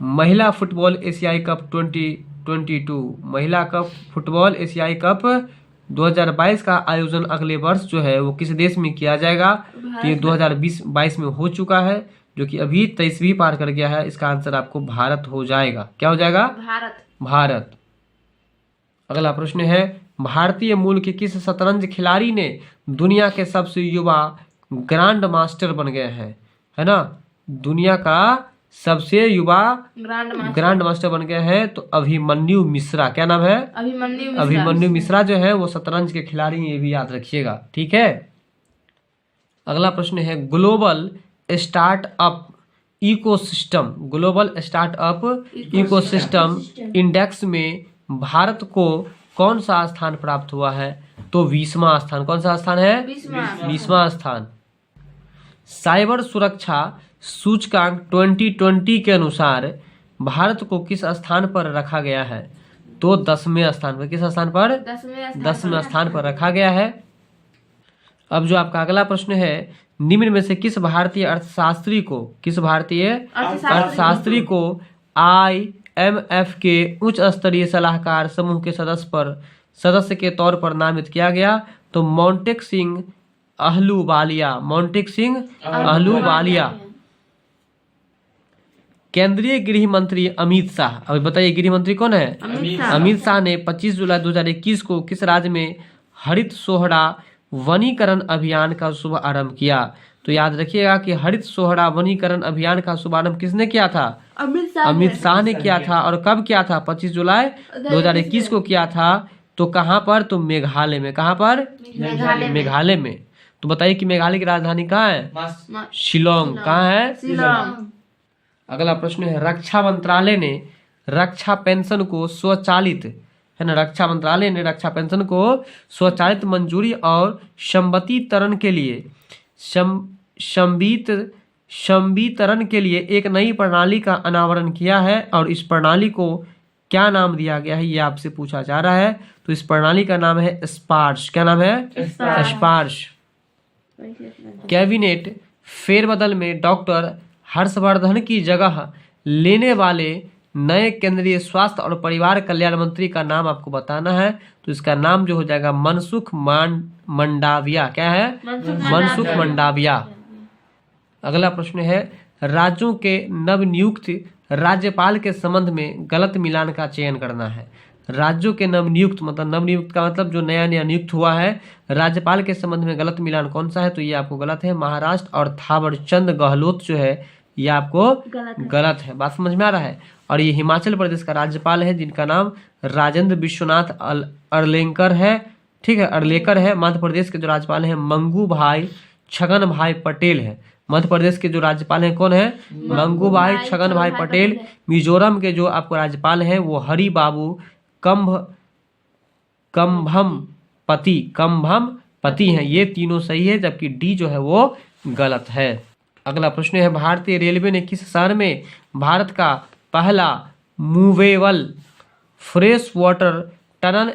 महिला फुटबॉल एशियाई कप 2022, महिला कप फुटबॉल एशियाई कप 2022 का आयोजन अगले वर्ष जो है वो किस देश में किया जाएगा? तो ये 2022 में हो चुका है, जो कि अभी 23वीं पार कर गया है। इसका आंसर आपको भारत हो जाएगा। क्या हो जाएगा? भारत। अगला प्रश्न है, भारतीय मूल के किस शतरंज खिलाड़ी ने दुनिया के सबसे युवा ग्रैंड मास्टर बन गए हैं? है ना, दुनिया का सबसे युवा ग्रैंड मास्टर बन गए हैं तो अभिमन्यु मिश्रा। क्या नाम है? अभिमन्यु मिश्रा जो है वो शतरंज के खिलाड़ी, ये भी याद रखिएगा। ठीक है। अगला प्रश्न है, global startup ecosystem, global startup ecosystem index में भारत को कौन सा स्थान प्राप्त हुआ है? तो 20वां स्थान। कौन सा स्थान है? 20वां स्थान। साइबर सुरक्षा सूचकांक 2020 के अनुसार भारत को किस स्थान पर रखा गया है? तो 10वें स्थान पर। किस स्थान पर? 10वें स्थान पर रखा गया है। अब जो आपका अगला प्रश्न है, निम्न में से किस भारतीय अर्थशास्त्री को IMF के उच्च स्तरीय सलाहकार समूह के सदस्य के तौर पर नामित किया गया? तो मोंटेक सिंह अहलूवालिया। केंद्रीय गृह मंत्री अमित शाह, अभी बताइए गृह मंत्री कौन है? अमित शाह ने 25 जुलाई 2021 को किस राज्य में हरित सोहरा वनीकरण अभियान का शुभारंभ किया? तो याद रखिएगा कि हरित सोहरा वनीकरण अभियान का शुभारंभ किसने किया था? अमित शाह ने किया था। और कब किया था? 25 जुलाई 2021 को किया था। तो कहाँ पर? तो मेघालय में। कहाँ पर? मेघालय में। तो बताइए कि मेघालय की राजधानी कहाँ है? शिलोंग। कहाँ है? शिलोंग। अगला प्रश्न है, रक्षा मंत्रालय ने रक्षा पेंशन को स्वचालित है ना। रक्षा मंत्रालय ने रक्षा पेंशन को स्वचालित मंजूरी और संवितरण के लिए संवितरण के लिए एक नई प्रणाली का अनावरण किया है, और इस प्रणाली को क्या नाम दिया गया है, ये आपसे पूछा जा रहा है। तो इस प्रणाली का नाम है स्पार्श। क्या नाम है? स्पार्श। कैबिनेट फेरबदल में डॉक्टर हर्षवर्धन की जगह लेने वाले नए केंद्रीय स्वास्थ्य और परिवार कल्याण मंत्री का नाम आपको बताना है। तो इसका नाम जो हो जाएगा मनसुख मंडाविया। क्या है? मनसुख मंडाविया। अगला प्रश्न है, राज्यों के नवनियुक्त राज्यपाल के संबंध में गलत मिलान का चयन करना है। राज्यों के नवनियुक्त मतलब नवनियुक्त का मतलब जो नया नया नियुक्त हुआ है, राज्यपाल के संबंध में गलत मिलान कौन सा है? तो ये आपको गलत है। महाराष्ट्र और थावरचंद गहलोत जो है ये आपको गलत है। बात समझ में आ रहा है। और ये हिमाचल प्रदेश का राज्यपाल है जिनका नाम राजेंद्र विश्वनाथ अर्लेकर है। ठीक है, अर्लेकर है। मध्य प्रदेश के जो राज्यपाल हैं मंगू भाई छगन भाई पटेल है। मध्य प्रदेश के जो राज्यपाल हैं कौन है? मंगू भाई छगन भाई पटेल। मिजोरम के जो आपको राज्यपाल हैं वो हरि बाबू कंभम पति हैं। ये तीनों सही है, जबकि डी जो है वो गलत है। अगला प्रश्न है, भारतीय रेलवे ने किस शहर में भारत का पहला movable fresh water tunnel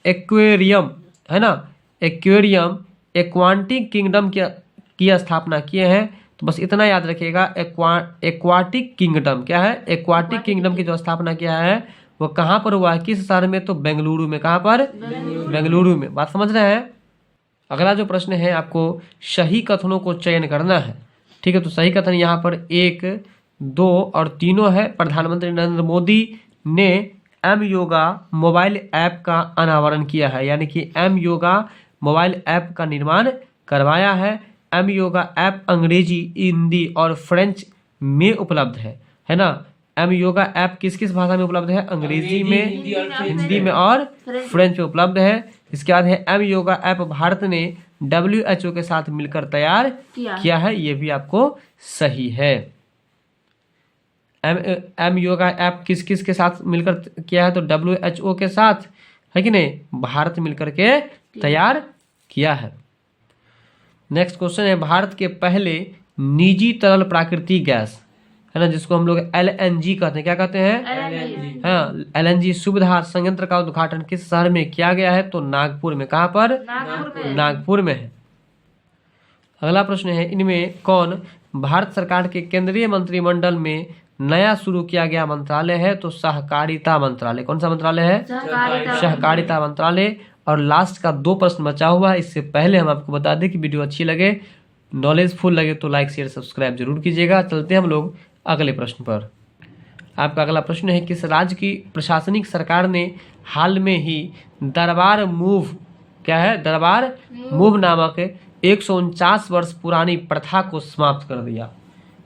aquarium है ना, एक्वाटिक किंगडम की स्थापना किए हैं? तो बस इतना याद रखिएगा, एक्वाटिक किंगडम। क्या है? एक्वाटिक किंगडम की जो स्थापना किया है वो कहाँ पर हुआ है, किस शहर में? तो बेंगलुरु में। कहाँ पर? बेंगलुरु में। बात समझ रहे हैं। अगला जो प्रश्न है, आपको सही कथनों को चयन करना है। ठीक है, तो सही कथन यहाँ पर 1, 2 और 3 है। प्रधानमंत्री नरेंद्र मोदी ने एम योगा मोबाइल ऐप का अनावरण किया है, यानी कि एम योगा मोबाइल ऐप का निर्माण करवाया है। एम योगा ऐप अंग्रेजी, हिंदी और फ्रेंच में उपलब्ध है ना। एम योगा ऐप किस किस भाषा में उपलब्ध है? अंग्रेजी में, हिंदी में और फ्रेंच में उपलब्ध है। इसके बाद है एम योगा ऐप भारत ने WHO के साथ मिलकर तैयार किया है। ये भी आपको सही है। एम योगा ऐप किस किस के साथ मिलकर किया है? तो WHO के साथ, है कि नहीं? भारत मिलकर के तैयार किया है। नेक्स्ट क्वेश्चन है, भारत के पहले निजी तरल प्राकृतिक गैस है ना, जिसको हम लोग LNG कहते हैं। क्या कहते हैं? हाँ, LNG सुविधा संयंत्र का उद्घाटन किस शहर में किया गया है? तो नागपुर में। कहाँ पर? नागपुर में है। अगला प्रश्न है, इनमें कौन भारत सरकार के केंद्रीय मंत्रिमंडल में नया शुरू किया गया मंत्रालय है? तो सहकारिता मंत्रालय। कौन सा मंत्रालय है? सहकारिता मंत्रालय। और लास्ट का 2 प्रश्न बचा हुआ है। इससे पहले हम आपको बता दें कि वीडियो अच्छी लगे, नॉलेजफुल लगे तो लाइक शेयर सब्सक्राइब जरूर कीजिएगा। चलते हैं हम लोग अगले प्रश्न पर। आपका अगला प्रश्न है, किस राज्य की प्रशासनिक सरकार ने हाल में ही दरबार मूव, क्या है? दरबार मूव नामक 149 वर्ष पुरानी प्रथा को समाप्त कर दिया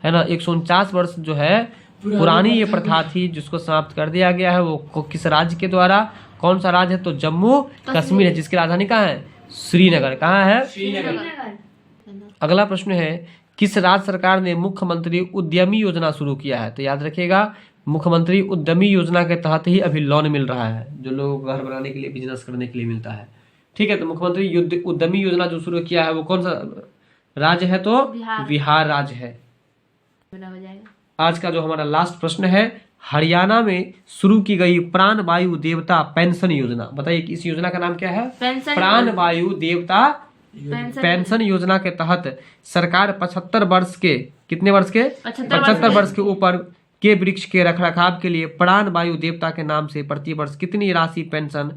है ना। 149 वर्ष जो है पुरानी ये प्रथा थी जिसको समाप्त कर दिया गया है। वो किस राज्य के द्वारा? कौन सा राज्य है? तो जम्मू कश्मीर है, जिसकी राजधानी कहाँ है? श्रीनगर। कहाँ है? श्रीनगर। अगला प्रश्न है, किस राज्य सरकार ने मुख्यमंत्री उद्यमी योजना शुरू किया है? तो याद रखिएगा, मुख्यमंत्री उद्यमी योजना के तहत ही अभी लोन मिल रहा है, जो लोगों को घर बनाने के लिए, बिजनेस करने के लिए मिलता है। ठीक है, तो मुख्यमंत्री उद्यमी योजना जो शुरू किया है वो कौन सा राज्य है? तो बिहार राज्य है। आज का जो हमारा लास्ट प्रश्न है, हरियाणा में शुरू की गई प्राण वायु देवता पेंशन योजना। बताइए कि इस योजना का नाम क्या है? प्राण वायु देवता पेंशन योजना के तहत सरकार 75 वर्ष के, कितने वर्ष के? 75 वर्ष के ऊपर के वृक्ष के रखरखाव के लिए प्राण वायु देवता के नाम से प्रति वर्ष कितनी राशि पेंशन